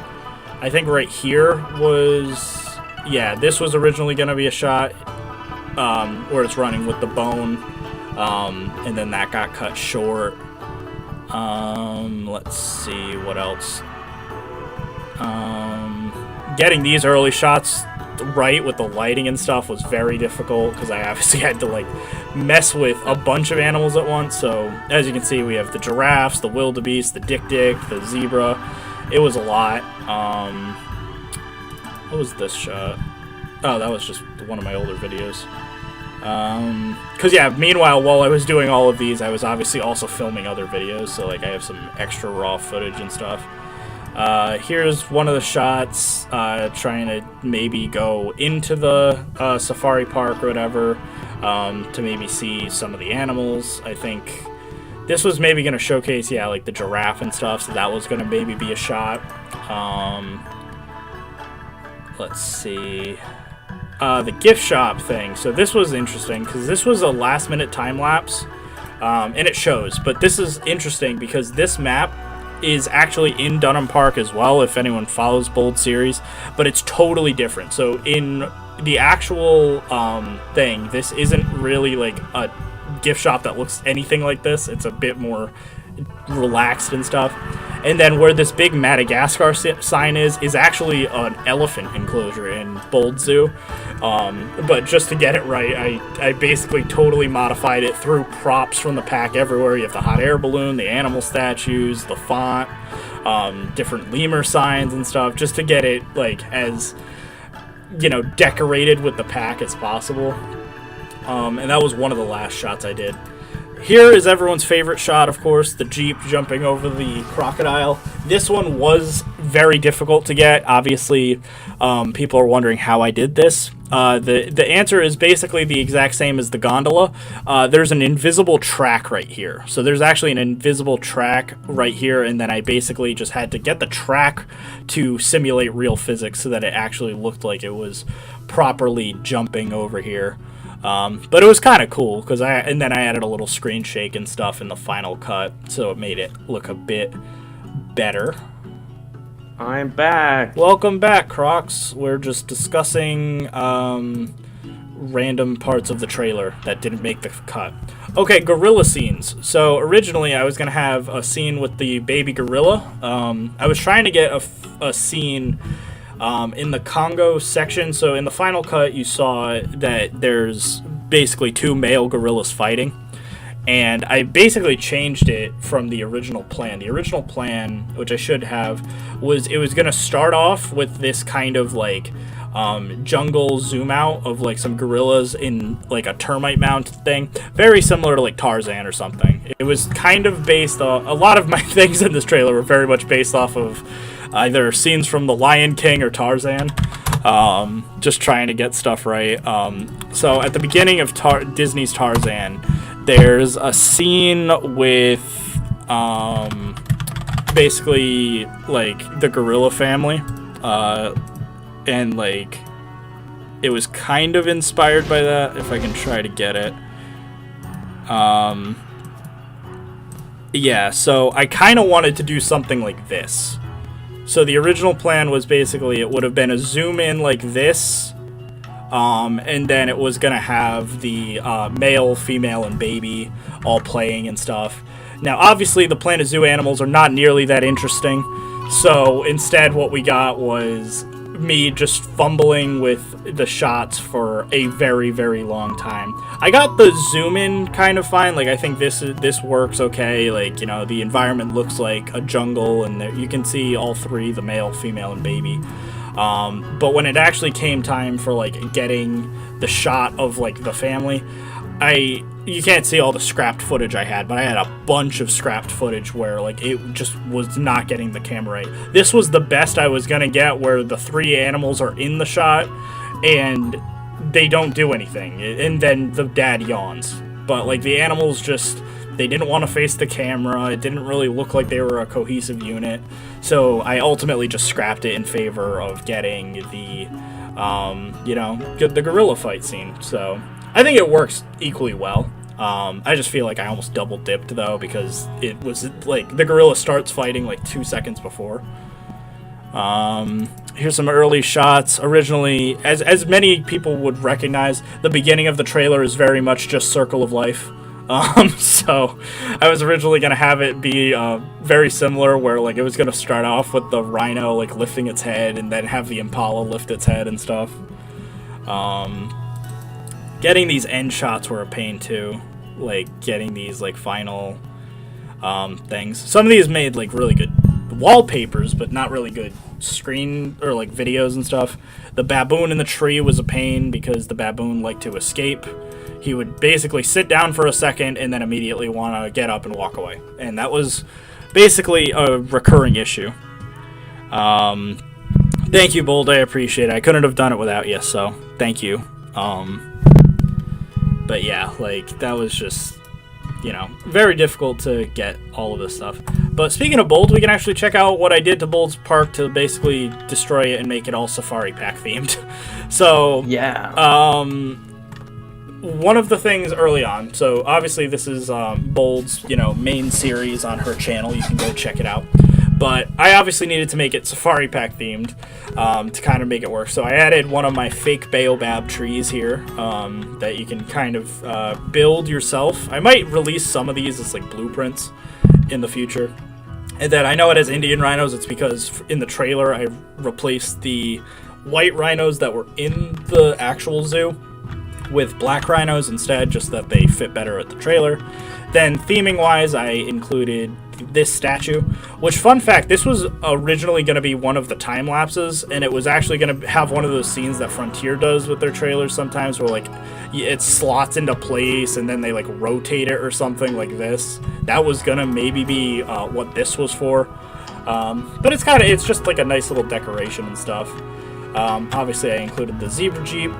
I think right here was, yeah, this was originally going to be a shot where it's running with the bone, and then that got cut short. Let's see, what else? Getting these early shots right with the lighting and stuff was very difficult because I obviously had to like mess with a bunch of animals at once. So as you can see, we have the giraffes, the wildebeest, the dik-dik, the zebra. It was a lot. What was this shot? Oh, that was just one of my older videos. Because yeah, meanwhile, while I was doing all of these, I was obviously also filming other videos, so like I have some extra raw footage and stuff. Here's one of the shots, trying to maybe go into the safari park or whatever, to maybe see some of the animals. I think this was maybe going to showcase, yeah, like the giraffe and stuff, so that was going to maybe be a shot. Let's see. The gift shop thing. So this was interesting because this was a last-minute time-lapse, and it shows. But this is interesting because this map is actually in Dunham Park as well, if anyone follows Bold series, but it's totally different. So in the actual thing, this isn't really like a gift shop that looks anything like this. It's a bit more relaxed and stuff. And then where this big Madagascar sign is actually an elephant enclosure in Bold Zoo. But just to get it right, I basically totally modified it, threw props from the pack everywhere. You have the hot air balloon, the animal statues, the font, different lemur signs and stuff, just to get it like as, you know, decorated with the pack as possible. And that was one of the last shots I did. Here is everyone's favorite shot, of course, the Jeep jumping over the crocodile. This one was very difficult to get. Obviously, people are wondering how I did this. The answer is basically the exact same as the gondola. There's an invisible track right here. So there's actually an invisible track right here, and then I basically just had to get the track to simulate real physics so that it actually looked like it was properly jumping over here. But it was kind of cool because and then I added a little screen shake and stuff in the final cut, so it made it look a bit better. I'm back. Welcome back, Crocs. We're just discussing random parts of the trailer that didn't make the cut. Okay, gorilla scenes. So originally I was gonna have a scene with the baby gorilla. I was trying to get a scene in the Congo section. So in the final cut, you saw that there's basically two male gorillas fighting, and I basically changed it from the original plan. The original plan, which I should have, was it was going to start off with this kind of like jungle zoom out of like some gorillas in like a termite mound thing, very similar to like Tarzan or something. It was kind of based on, a lot of my things in this trailer were very much based off of either scenes from The Lion King or Tarzan, just trying to get stuff right. So at the beginning of Disney's Tarzan, there's a scene with basically like the gorilla family, and like it was kind of inspired by that, if I can try to get it. Yeah, so I kind of wanted to do something like this. So the original plan was basically it would have been a zoom in like this, and then it was going to have the male, female, and baby all playing and stuff. Now, obviously, the Planet Zoo animals are not nearly that interesting, so instead what we got was me just fumbling with the shots for a very, very long time. I got the zoom in kind of fine. Like, I think this works okay. Like, you know, the environment looks like a jungle, and you can see all three, the male, female, and baby. But when it actually came time for like getting the shot of like the family, you can't see all the scrapped footage I had, but I had a bunch of scrapped footage where like it just was not getting the camera right. This was the best I was gonna get, where the 3 animals are in the shot and they don't do anything, and then the dad yawns. But like the animals just, they didn't want to face the camera. It didn't really look like they were a cohesive unit. So I ultimately just scrapped it in favor of getting the, the gorilla fight scene. So I think it works equally well. I just feel like I almost double dipped though, because it was like the gorilla starts fighting like 2 seconds before. Here's some early shots. Originally, as many people would recognize, the beginning of the trailer is very much just Circle of Life. So I was originally going to have it be very similar, where like it was going to start off with the rhino like lifting its head and then have the impala lift its head and stuff. Getting these end shots were a pain too, like getting these like final things. Some of these made like really good wallpapers, but not really good screen or like videos and stuff. The baboon in the tree was a pain because the baboon liked to escape. He would basically sit down for a second and then immediately want to get up and walk away. And that was basically a recurring issue. Thank you, Bold. I appreciate it. I couldn't have done it without you, so thank you. But yeah, like that was just, very difficult to get all of this stuff. But speaking of Bold, we can actually check out what I did to Bold's park to basically destroy it and make it all Safari Pack themed. So yeah. One of the things early on, so obviously this is Bold's, main series on her channel. You can go check it out. But I obviously needed to make it Safari Pack themed to kind of make it work. So I added one of my fake baobab trees here that you can kind of build yourself. I might release some of these as like blueprints in the future. And then I know it has Indian rhinos. It's because in the trailer I replaced the white rhinos that were in the actual zoo with black rhinos instead, just that they fit better at the trailer. Then theming wise, I included this statue, which, fun fact, this was originally going to be one of the time lapses, and it was actually going to have one of those scenes that Frontier does with their trailers sometimes, where like it slots into place and then they like rotate it or something like this. That was going to maybe be what this was for, but it's just like a nice little decoration and stuff. Obviously I included the zebra jeep.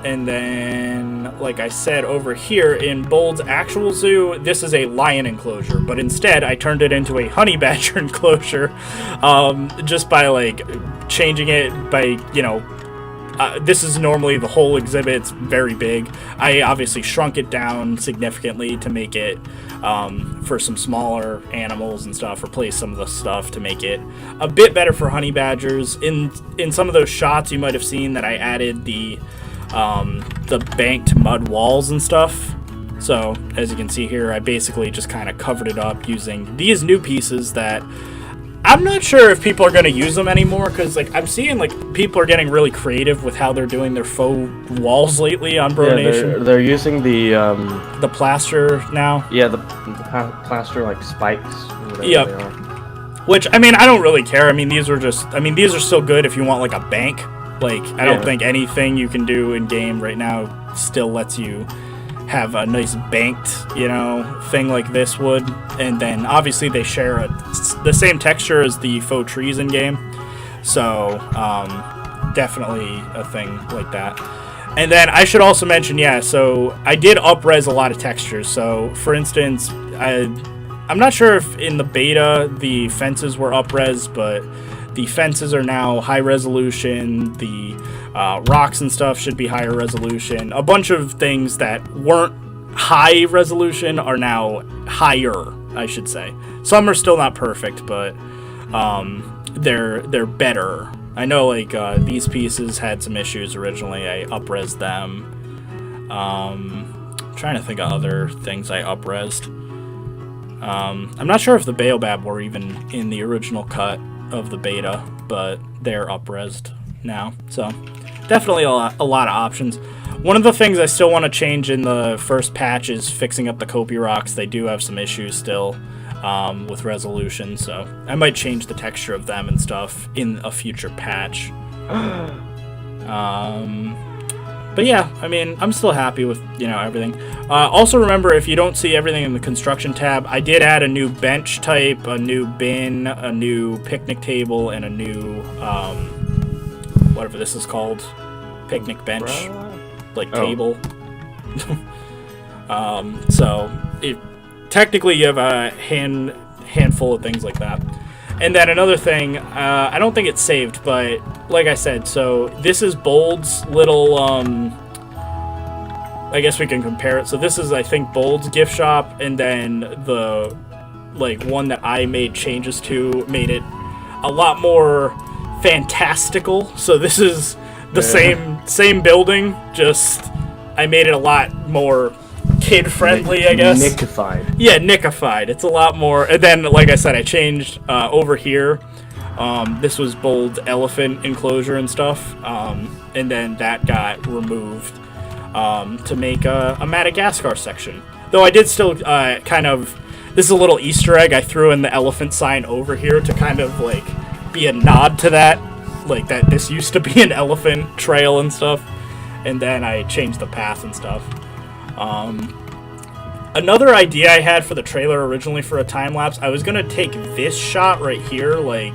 And then, like I said, over here in Bold's actual zoo, this is a lion enclosure, but instead I turned it into a honey badger enclosure, just by like changing it by, this is normally the whole exhibit. It's very big. I obviously shrunk it down significantly to make it for some smaller animals and stuff, replace some of the stuff to make it a bit better for honey badgers. In some of those shots you might have seen that I added the banked mud walls and stuff. So as you can see here, I basically just kind of covered it up using these new pieces that I'm not sure if people are going to use them anymore, because like I'm seeing like people are getting really creative with how they're doing their faux walls lately on Bro Nation. They're using the plaster now. Yeah, the plaster like spikes. Yep. Which I don't really care. These are still good if you want like a bank. Like, I don't think anything you can do in game right now still lets you have a nice banked, thing like this would. And then obviously they share the same texture as the faux trees in game. So, definitely a thing like that. And then I should also mention, so I did up-res a lot of textures. So, for instance, I'm not sure if in the beta the fences were up-res, but the fences are now high resolution. The rocks and stuff should be higher resolution. A bunch of things that weren't high resolution are now higher, I should say. Some are still not perfect, but they're better. I know like these pieces had some issues originally. I up-resed them. Trying to think of other things I up-resed. I'm not sure if the baobab were even in the original cut of the beta, but they're up-resed now, so definitely a lot of options. One of the things I still want to change in the first patch is fixing up the Kopi rocks. They do have some issues still with resolution, so I might change the texture of them and stuff in a future patch. But yeah, I mean, I'm still happy with, you know, everything. Also remember, if you don't see everything in the construction tab, I did add a new bench type, a new bin, a new picnic table, and a new, whatever this is called, picnic bench, like table. So technically you have a handful of things like that. And then another thing, I don't think it's saved, but like I said, so this is Bold's little, I guess we can compare it. So this is, I think, Bold's gift shop, and then the, like, one that I made changes to made it a lot more fantastical. So this is the same building, just I made it a lot more kid-friendly, I guess. Nickified. Yeah, nickified. It's a lot more. And then, like I said, I changed over here. This was Bold elephant enclosure and stuff. And then that got removed to make a Madagascar section. Though I did still kind of... This is a little Easter egg. I threw in the elephant sign over here to kind of, like, be a nod to that. Like, that this used to be an elephant trail and stuff. And then I changed the path and stuff. Another idea I had for the trailer originally for a time-lapse, I was going to take this shot right here, like,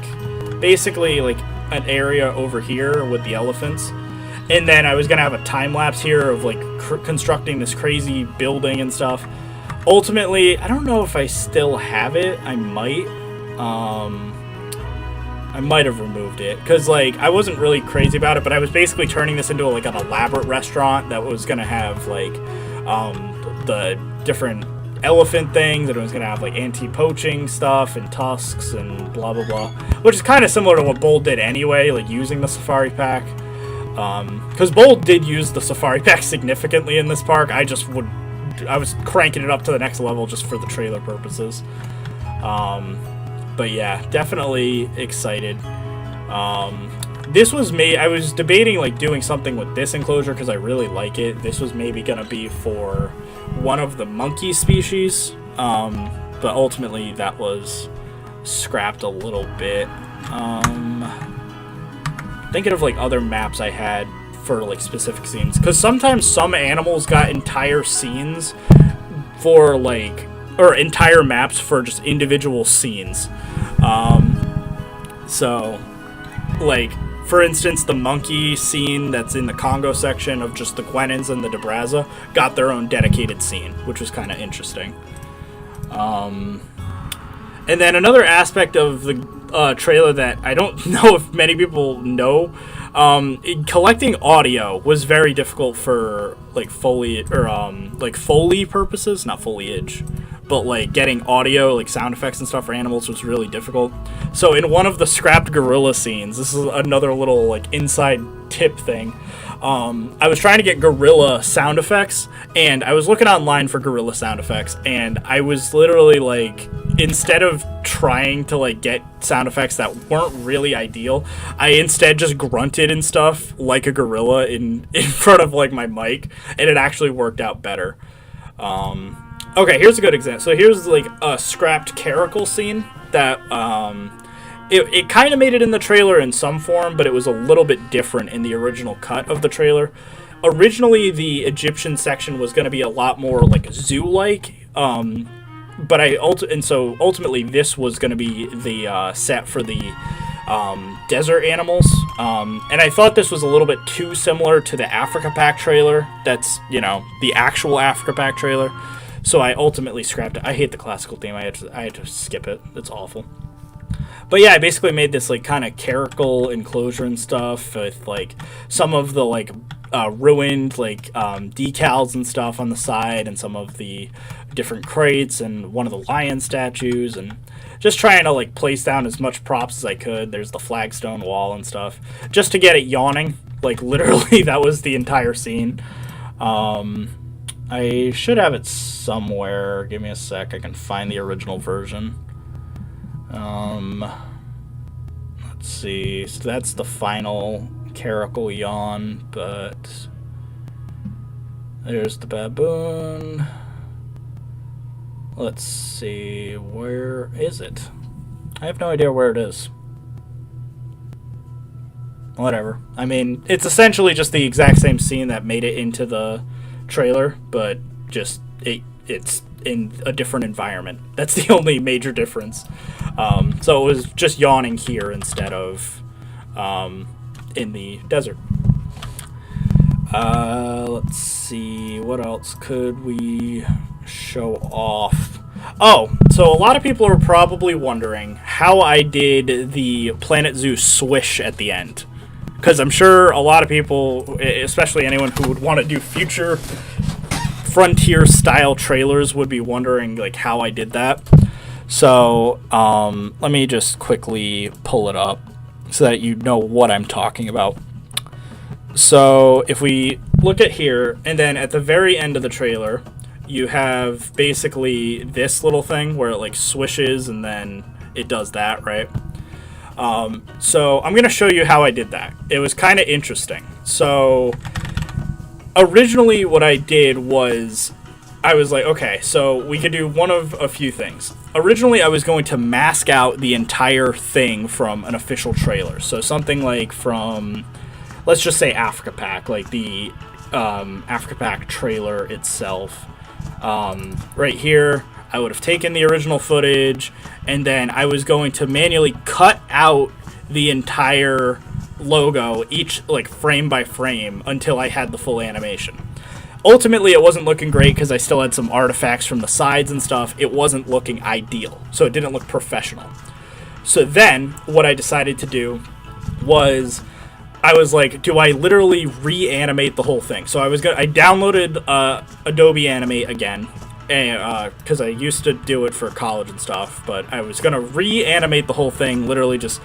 basically, like, an area over here with the elephants, and then I was going to have a time-lapse here of, like, constructing this crazy building and stuff. Ultimately, I don't know if I still have it. I might have removed it, because, like, I wasn't really crazy about it, but I was basically turning this into, like, an elaborate restaurant that was going to have, like, the different elephant things, and it was going to have, like, anti-poaching stuff and tusks and blah blah blah, which is kind of similar to what Bold did anyway, like using the safari pack, because Bold did use the safari pack significantly in this park. I was cranking it up to the next level just for the trailer purposes. But yeah, definitely excited. This was I was debating, like, doing something with this enclosure because I really like it. This was maybe going to be for one of the monkey species, but ultimately that was scrapped a little bit. Thinking of, like, other maps I had for, like, specific scenes, because sometimes some animals got entire scenes for, like, or entire maps for just individual scenes. So, like, for instance, the monkey scene that's in the Congo section of just the Guenons and the Debraza got their own dedicated scene, which was kind of interesting. And then another aspect of the trailer that I don't know if many people know, collecting audio was very difficult for, like, Foley purposes, not foliage, but, like, getting audio, like, sound effects and stuff for animals was really difficult. So in one of the scrapped gorilla scenes, this is another little, like, inside tip thing, I was trying to get gorilla sound effects, and I was looking online for gorilla sound effects, and I was literally, like, instead of trying to, like, get sound effects that weren't really ideal, I instead just grunted and stuff like a gorilla in front of, like, my mic, and it actually worked out better. Okay, here's a good example. So here's, like, a scrapped caracal scene that, it kind of made it in the trailer in some form, but it was a little bit different in the original cut of the trailer. Originally, the Egyptian section was going to be a lot more, like, zoo-like, but so ultimately this was going to be the set for the desert animals, and I thought this was a little bit too similar to the Africa Pack trailer. That's, you know, the actual Africa Pack trailer. So I ultimately scrapped it. I hate the classical theme. I had to skip it. It's awful. But yeah, I basically made this, like, kind of caracal enclosure and stuff with, like, some of the, like, ruined, like, decals and stuff on the side, and some of the different crates, and one of the lion statues, and just trying to, like, place down as much props as I could. There's the flagstone wall and stuff, just to get it yawning. Like, literally, that was the entire scene. I should have it somewhere. Give me a sec. I can find the original version. Let's see. So that's the final caracal yawn, but there's the baboon. Let's see. Where is it? I have no idea where it is. whatever. I mean, it's essentially just the exact same scene that made it into the trailer, but just it's in a different environment. That's the only major difference. So it was just yawning here instead of in the desert. Let's see, what else could we show off? Oh, so a lot of people are probably wondering how I did the Planet Zoo swish at the end. Because I'm sure a lot of people, especially anyone who would want to do future Frontier style trailers, would be wondering like how I did that. So let me just quickly pull it up so that you know what I'm talking about. So if we look at here, and then at the very end of the trailer, you have basically this little thing where it like swishes and then it does that, right? So I'm going to show you how I did that. It was kind of interesting. So originally what I did was I was like, okay, so we could do one of a few things. Originally I was going to mask out the entire thing from an official trailer. So something like from, let's just say Africa Pack, like the Africa Pack trailer itself. Right here, I would have taken the original footage, and then I was going to manually cut out the entire logo, each like frame by frame, until I had the full animation. Ultimately, it wasn't looking great because I still had some artifacts from the sides and stuff. It wasn't looking ideal, so it didn't look professional. So then, what I decided to do was, I was like, do I literally reanimate the whole thing? So I downloaded Adobe Animate again, because I used to do it for college and stuff, but I was going to reanimate the whole thing, literally just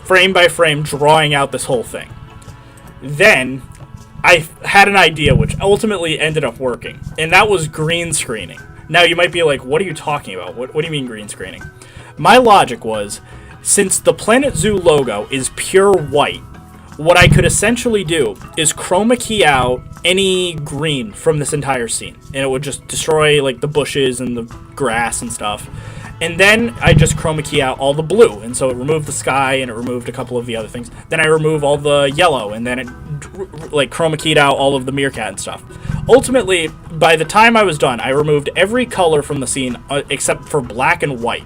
frame by frame, drawing out this whole thing. Then I had an idea, which ultimately ended up working, and that was green screening. Now you might be like, what are you talking about? What do you mean green screening? My logic was, since the Planet Zoo logo is pure white, what I could essentially do is chroma key out any green from this entire scene, and it would just destroy like the bushes and the grass and stuff. And then I just chroma key out all the blue, and so it removed the sky and it removed a couple of the other things. Then I remove all the yellow, and then it like chroma keyed out all of the meerkat and stuff. Ultimately, by the time I was done, I removed every color from the scene except for black and white.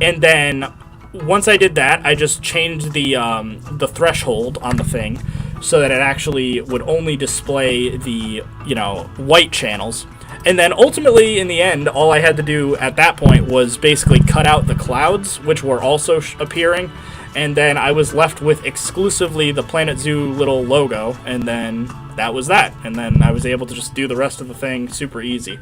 And then once I did that, I just changed the threshold on the thing so that it actually would only display the, white channels. And then ultimately, in the end, all I had to do at that point was basically cut out the clouds, which were also appearing, and then I was left with exclusively the Planet Zoo little logo, and then that was that. And then I was able to just do the rest of the thing super easy.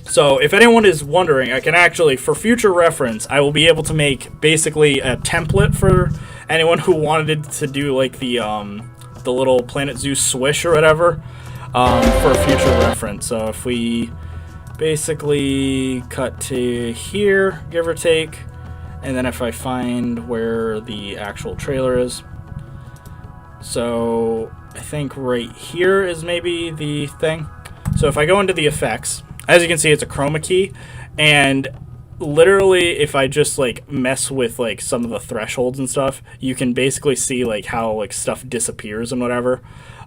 So if anyone is wondering, I can actually, for future reference, I will be able to make basically a template for anyone who wanted to do like the little Planet Zoo swish or whatever, for future reference. So if we basically cut to here, give or take, and then if I find where the actual trailer is, so I think right here is maybe the thing. So if I go into the effects, as you can see, it's a chroma key, and literally if I just like mess with like some of the thresholds and stuff, you can basically see like how like stuff disappears and whatever.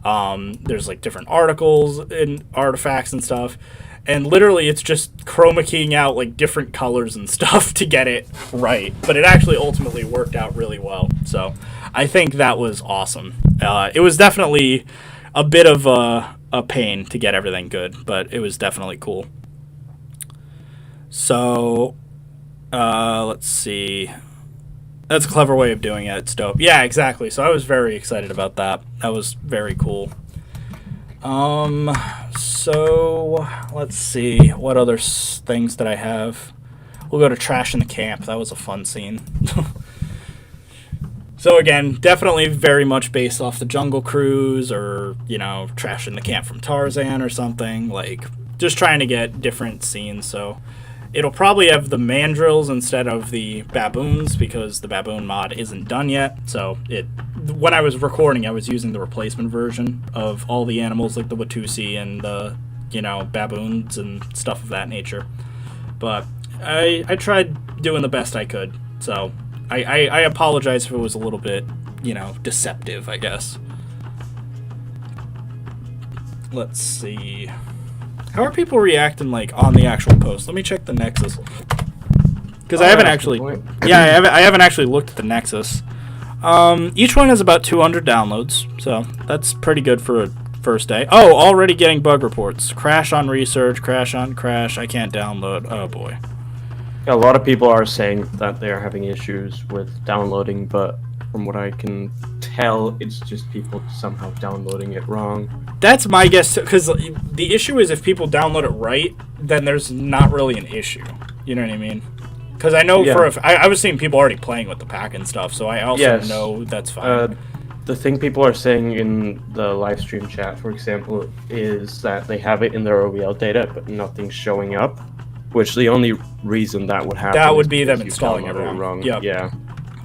There's like different articles and artifacts and stuff, and literally it's just chroma keying out like different colors and stuff to get it right, but it actually ultimately worked out really well. So I think that was awesome. It was definitely a bit of a pain to get everything good, but it was definitely cool. So let's see, that's a clever way of doing it. It's dope. Yeah, exactly. So I was very excited about that. That was very cool. So let's see, what other things did I have? We'll go to Trash in the Camp. That was a fun scene. So again, definitely very much based off the Jungle Cruise, or, Trash in the Camp from Tarzan or something, like just trying to get different scenes. So it'll probably have the mandrills instead of the baboons, because the baboon mod isn't done yet. So when I was recording, I was using the replacement version of all the animals, like the Watusi and the, baboons and stuff of that nature. But I tried doing the best I could. So I apologize if it was a little bit you know, deceptive, I guess. Let's see. How are people reacting, like, on the actual post? Let me check the Nexus. Because I haven't actually... Yeah, I haven't actually looked at the Nexus. Each one has about 200 downloads, so that's pretty good for a first day. Oh, already getting bug reports. Crash on research, crash on crash, I can't download. Oh, boy. A lot of people are saying that they are having issues with downloading, but from what I can tell, it's just people somehow downloading it wrong. That's my guess, because the issue is if people download it right, then there's not really an issue. You know what I mean? Because I know I was seeing people already playing with the pack and stuff, so I also know that's fine. The thing people are saying in the Livestream chat, for example, is that they have it in their OVL data, but nothing's showing up. Which the only reason that would happen would be them installing it wrong. Yep. Yeah.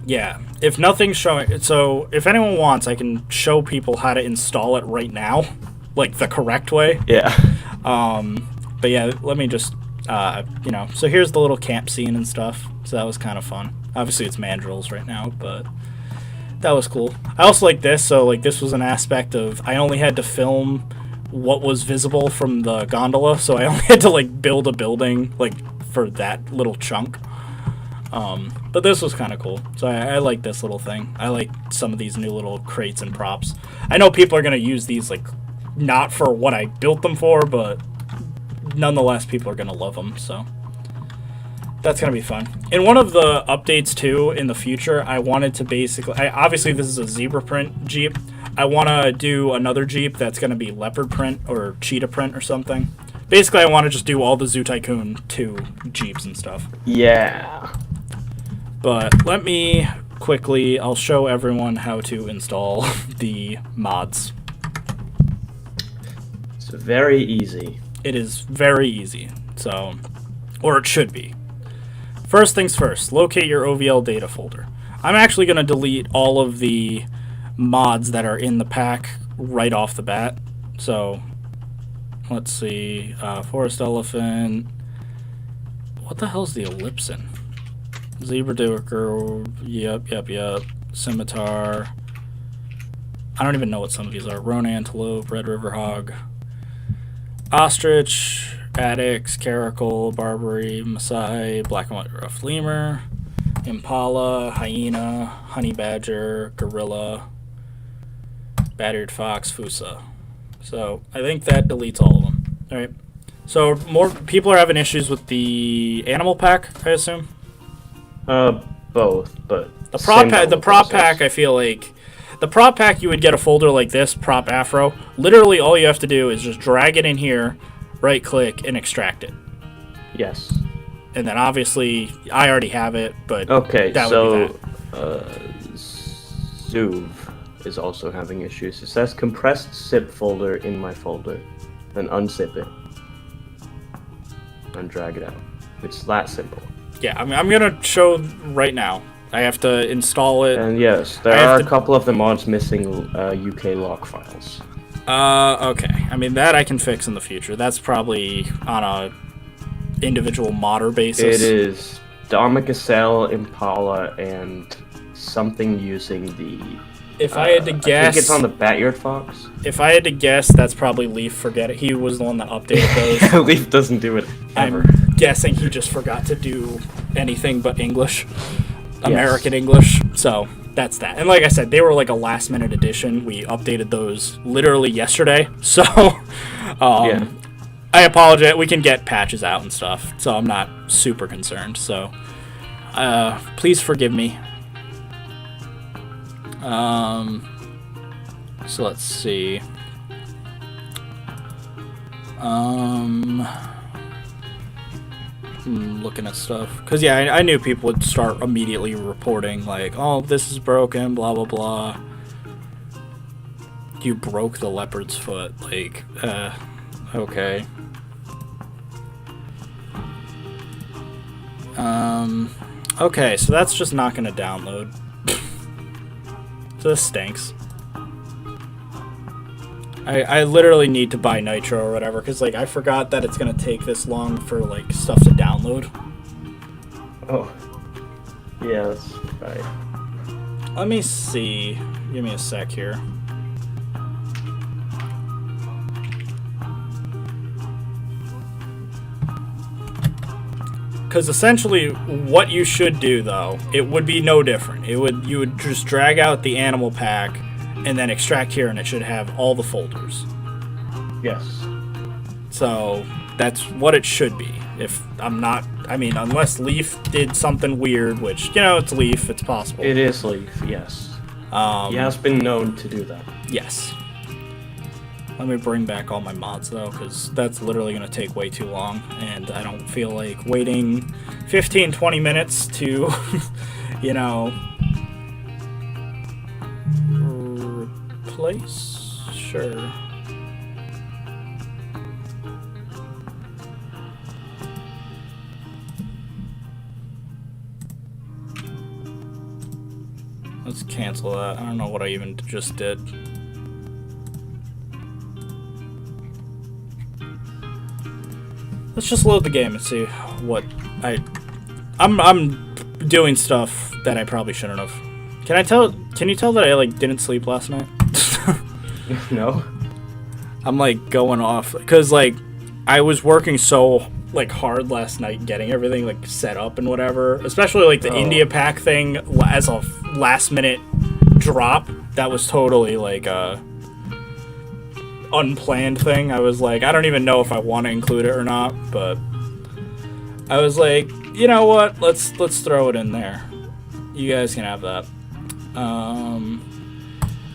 Yeah. If nothing's showing... So, if anyone wants, I can show people how to install it right now. Like, the correct way. Yeah. But yeah, let me just... you know, so here's the little camp scene and stuff. So that was kind of fun. Obviously, it's mandrills right now, but... That was cool. I also like this. So, like, this was an aspect of... I only had to film what was visible from the gondola, so I only had to, like, build a building, like, for that little chunk. But this was kind of cool. So I like this little thing. I like some of these new little crates and props. I know people are going to use these, like, not for what I built them for, but nonetheless, people are going to love them, so that's going to be fun. In one of the updates, too, in the future, I wanted to basically... obviously, this is a zebra print Jeep. I want to do another Jeep that's going to be leopard print or cheetah print or something. Basically, I want to just do all the Zoo Tycoon 2 Jeeps and stuff. Yeah. But let me quickly... I'll show everyone how to install the mods. It's very easy. It is very easy. So, or it should be. First things first, locate your OVL data folder. I'm actually going to delete all of the mods that are in the pack right off the bat. So, let's see. Forest elephant. What the hell's the ellipsin? Zebra duiker. Yep. Scimitar. I don't even know what some of these are. Roan antelope, red river hog. Ostrich, addax, caracal, barbary, Maasai, black and white ruffed lemur, impala, hyena, honey badger, gorilla, battered fox, fusa. So I think that deletes all of them. All right. So more people are having issues with the animal pack, I assume. Both, but the prop pack, I feel like the prop pack, you would get a folder like this, prop afro. Literally, all you have to do is just drag it in here, right click, and extract it. Yes. And then obviously, I already have it, but okay. That so would be Zuv is also having issues. It says compressed zip folder in my folder, then unzip it and drag it out. It's that simple. Yeah, I mean, I'm gonna show right now. I have to install it. And yes, there are a couple of the mods missing UK lock files. Okay. I mean, that I can fix in the future. That's probably on a individual modder basis. It is Domicacel, Impala, and something using the... If I had to guess... I think it's on the Bat-Eared Fox. If I had to guess, that's probably Leaf. Forget it. He was the one that updated those. Leaf doesn't do it ever. I'm guessing he just forgot to do anything but English. American English. So that's that. And like I said, they were like a last minute addition. We updated those literally yesterday. So I apologize. We can get patches out and stuff. So I'm not super concerned. So please forgive me. So let's see. Looking at stuff, because I knew people would start immediately reporting like, oh, this is broken, blah blah blah. You broke the leopard's foot, like, okay. Okay, so that's just not gonna download. So this stinks. I literally need to buy Nitro or whatever, because, like, I forgot that it's going to take this long for, like, stuff to download. Oh. Yeah, that's right. Let me see. Give me a sec here. Because essentially, what you should do, though, it would be no different. You would just drag out the animal pack, and then extract here, and it should have all the folders. Yes. So that's what it should be. If I'm not, I mean, unless Leaf did something weird, which, you know, it's Leaf, it's possible. It is Leaf, yes. He has been known to do that. Yes. Let me bring back all my mods, though, because that's literally going to take way too long, and I don't feel like waiting 15, 20 minutes to, you know, replace? Sure. Let's cancel that. I don't know what I even just did. Let's just load the game and see what I'm doing stuff that I probably shouldn't have. Can you tell that I like didn't sleep last night? No. I'm like going off because like I was working so like hard last night getting everything like set up and whatever, especially like the India pack thing as a last minute drop. That was totally like a unplanned thing. I was like, I don't even know if I want to include it or not, but I was like, you know what, let's throw it in there. You guys can have that.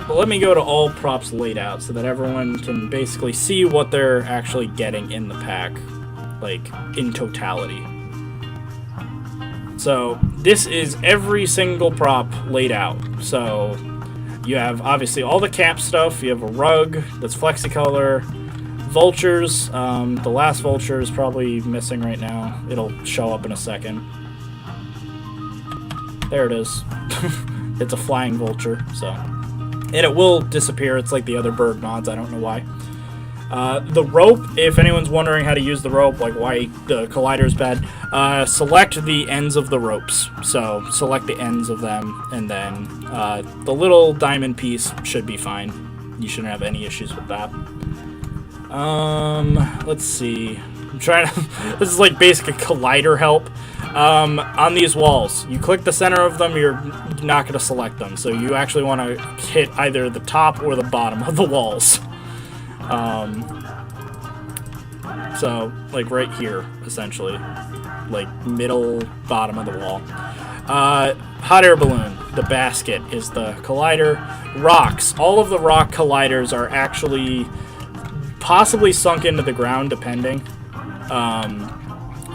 But let me go to all props laid out so that everyone can basically see what they're actually getting in the pack, like in totality. So this is every single prop laid out. So you have obviously all the camp stuff. You have a rug that's flexicolor, vultures. The last vulture is probably missing right now. It'll show up in a second. There it is. It's a flying vulture, so. And it will disappear. It's like the other bird mods. I don't know why. The rope, if anyone's wondering how to use the rope, like why the collider's bad, select the ends of the ropes. So select the ends of them, and then the little diamond piece should be fine. You shouldn't have any issues with that. Let's see. I'm trying to... This is like basic collider help. On these walls, you click the center of them, you're not going to select them. So you actually want to hit either the top or the bottom of the walls. So, like right here, essentially. Like middle, bottom of the wall. Hot air balloon, the basket, is the collider. Rocks, all of the rock colliders are actually possibly sunk into the ground, depending.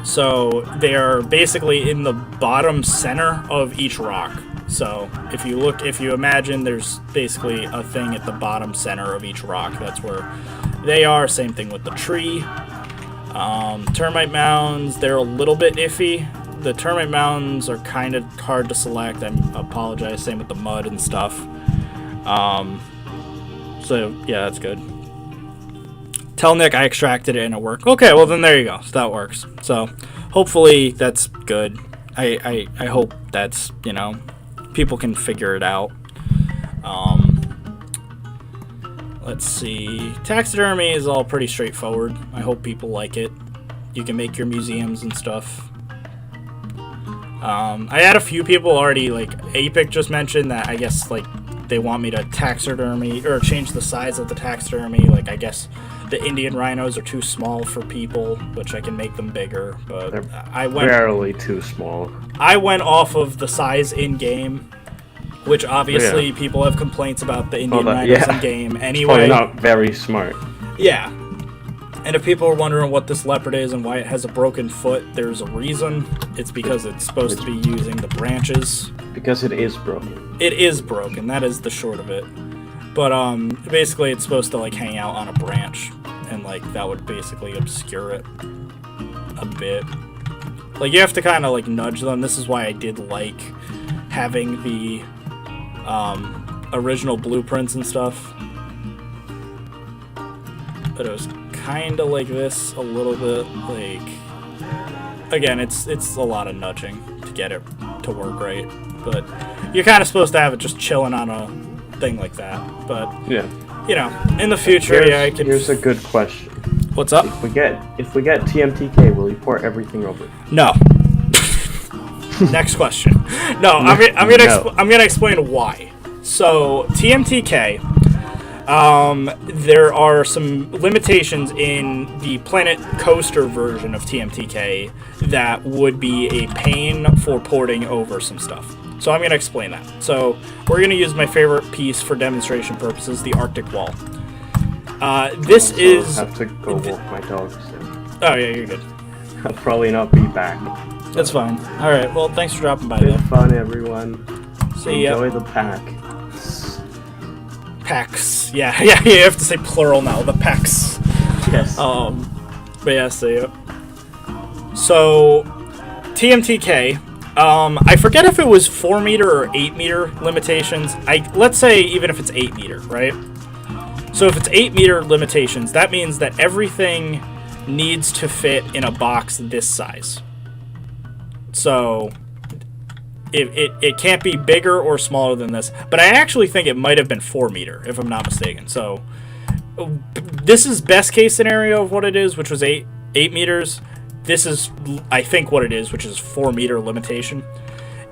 So they are basically in the bottom center of each rock. So if you imagine there's basically a thing at the bottom center of each rock, that's where they are. Same thing with the tree. Termite mounds, they're a little bit iffy. The termite mounds are kind of hard to select. I apologize. Same with the mud and stuff. So yeah, that's good. Tell Nick I extracted it and it worked. Okay, well then there you go. So that works. So hopefully that's good. I hope that's, you know, people can figure it out. Let's see. Taxidermy is all pretty straightforward. I hope people like it. You can make your museums and stuff. I had a few people already, like Apic just mentioned that I guess like they want me to taxidermy or change the size of the taxidermy. Like I guess the Indian rhinos are too small for people, which I can make them bigger. But they're barely too small. I went off of the size in game, which obviously people have complaints about the Indian rhinos in game anyway. It's probably not very smart. Yeah. And if people are wondering what this leopard is and why it has a broken foot, there's a reason. It's because it's supposed to be using the branches. Because it is broken. It is broken. That is the short of it. But basically it's supposed to like hang out on a branch, and like that would basically obscure it a bit. Like you have to kind of like nudge them. This is why I did like having the original blueprints and stuff. But it was kind of like this a little bit. Like again, it's a lot of nudging to get it to work right. But you're kind of supposed to have it just chilling on a thing like that. But Yeah. you know, in the future, I could. Here's a good question. What's up? If we get TMTK, will you port everything over? No. Next question. No, I'm gonna explain why. So TMTK, there are some limitations in the Planet Coaster version of TMTK that would be a pain for porting over some stuff. So I'm gonna explain that. So we're gonna use my favorite piece for demonstration purposes, the Arctic Wall. This is. I have to go walk my dog soon. Oh yeah, you're good. I'll probably not be back. That's fine. All right. Well, thanks for dropping by. Good Though. fun, everyone. See ya. Enjoy the pack. Packs. Yeah, yeah. You have to say plural now. The packs. Yes. But yeah, see ya. So, TMTK. I forget if it was 4 meter or 8 meter limitations. Let's say even if it's 8 meter, right? So if it's 8 meter limitations, that means that everything needs to fit in a box this size. So it can't be bigger or smaller than this. But I actually think it might have been 4 meter, if I'm not mistaken. So this is best case scenario of what it is, which was 8 meters. This is, I think, what it is, which is 4 meter limitation.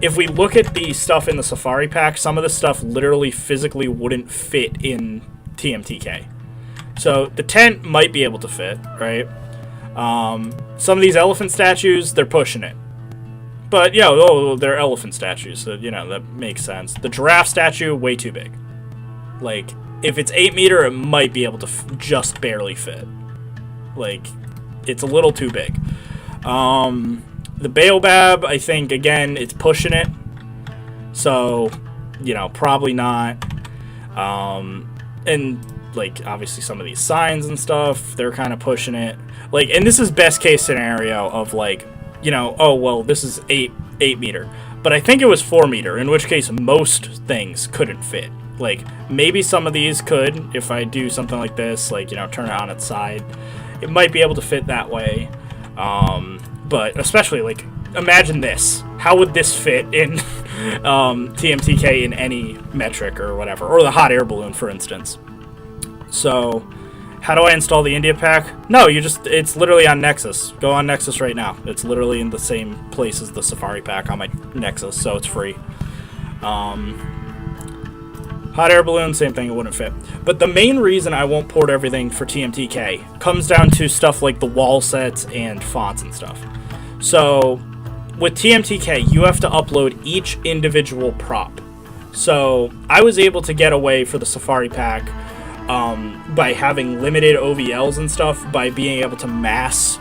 If we look at the stuff in the Safari Pack, some of the stuff literally physically wouldn't fit in TMTK. So the tent might be able to fit, right? Some of these elephant statues, they're pushing it. But, they're elephant statues, so, that makes sense. The giraffe statue, way too big. Like, if it's 8 meter, it might be able to just barely fit. Like, it's a little too big. The baobab, I think, again, it's pushing it. So, probably not. And, like, obviously some of these signs and stuff, they're kind of pushing it. Like, and this is best case scenario of, like, this is 8 meter. But I think it was 4 meter, in which case most things couldn't fit. Like, maybe some of these could, if I do something like this, like, turn it on its side. It might be able to fit that way. But especially, like, imagine this. How would this fit in TMTK in any metric or whatever? Or the hot air balloon, for instance. So, how do I install the India pack? No, it's literally on Nexus. Go on Nexus right now. It's literally in the same place as the Safari pack on my Nexus, so it's free. Hot air balloon, same thing, it wouldn't fit. But the main reason I won't port everything for TMTK comes down to stuff like the wall sets and fonts and stuff. So, with TMTK, you have to upload each individual prop. So, I was able to get away for the Safari pack by having limited OVLs and stuff, by being able to mass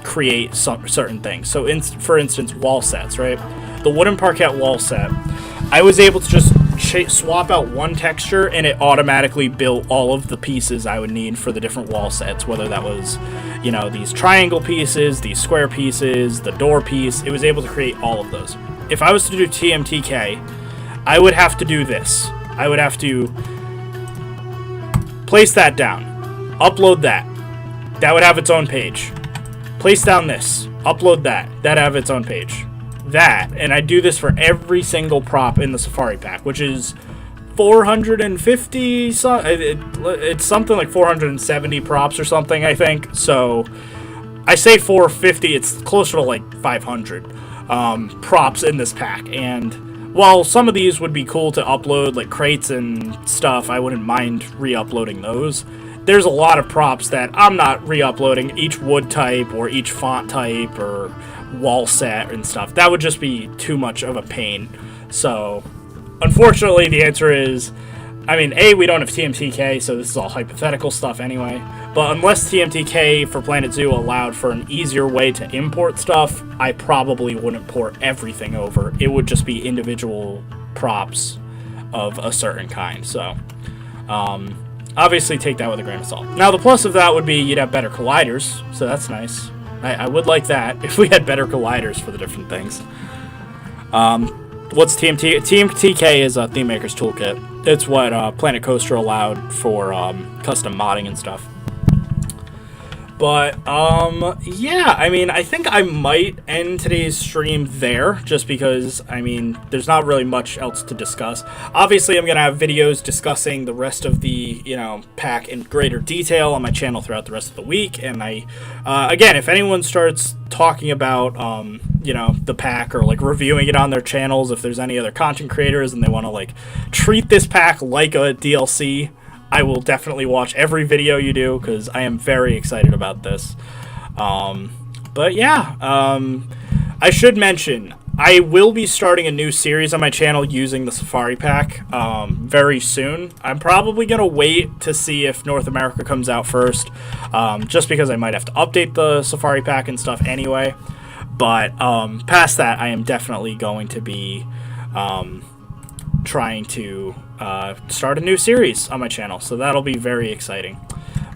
create certain things. So, for instance, wall sets, right? The wooden parquet wall set, I was able to just swap out one texture and it automatically built all of the pieces I would need for the different wall sets, whether that was, these triangle pieces, these square pieces, the door piece. It was able to create all of those. If I was to do TMTK, I would have to do this. I would have to place that down, upload that. That would have its own page. Place down this, upload that. That'd have its own page. That, and I do this for every single prop in the Safari pack, which is 450, it's something like 470 props or something, I think. So I say 450, it's closer to like 500 props in this pack. And while some of these would be cool to upload, like crates and stuff, I wouldn't mind re-uploading those. There's a lot of props that I'm not re-uploading each wood type or each font type or wall set and stuff. That would just be too much of a pain. So, unfortunately, the answer is, we don't have TMTK, so this is all hypothetical stuff anyway. But unless TMTK for Planet Zoo allowed for an easier way to import stuff, I probably wouldn't port everything over. It would just be individual props of a certain kind. So, obviously take that with a grain of salt. Now, the plus of that would be you'd have better colliders, so that's nice. I would like that if we had better colliders for the different things. What's TMTK? TMTK is a Theme Maker's Toolkit. It's what Planet Coaster allowed for custom modding and stuff. But, yeah, I mean, I think I might end today's stream there, just because, I mean, there's not really much else to discuss. Obviously, I'm going to have videos discussing the rest of the, you know, pack in greater detail on my channel throughout the rest of the week, and again, if anyone starts talking about, you know, the pack, or, like, reviewing it on their channels, if there's any other content creators and they want to, like, treat this pack like a DLC, I will definitely watch every video you do, because I am very excited about this. But yeah, I should mention, I will be starting a new series on my channel using the Safari Pack very soon. I'm probably going to wait to see if North America comes out first, just because I might have to update the Safari Pack and stuff anyway. But past that, I am definitely going to be trying to start a new series on my channel, so that'll be very exciting.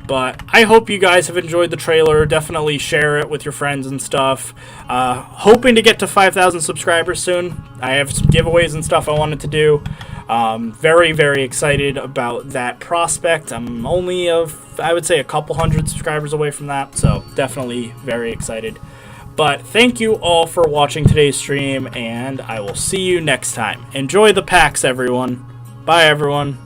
But I hope you guys have enjoyed the trailer. Definitely share it with your friends and stuff. Hoping to get to 5,000 subscribers soon. I have some giveaways and stuff I wanted to do. Very, very excited about that prospect. I'm only, I would say, a couple hundred subscribers away from that, so definitely very excited. But thank you all for watching today's stream, and I will see you next time. Enjoy the packs, everyone. Bye, everyone.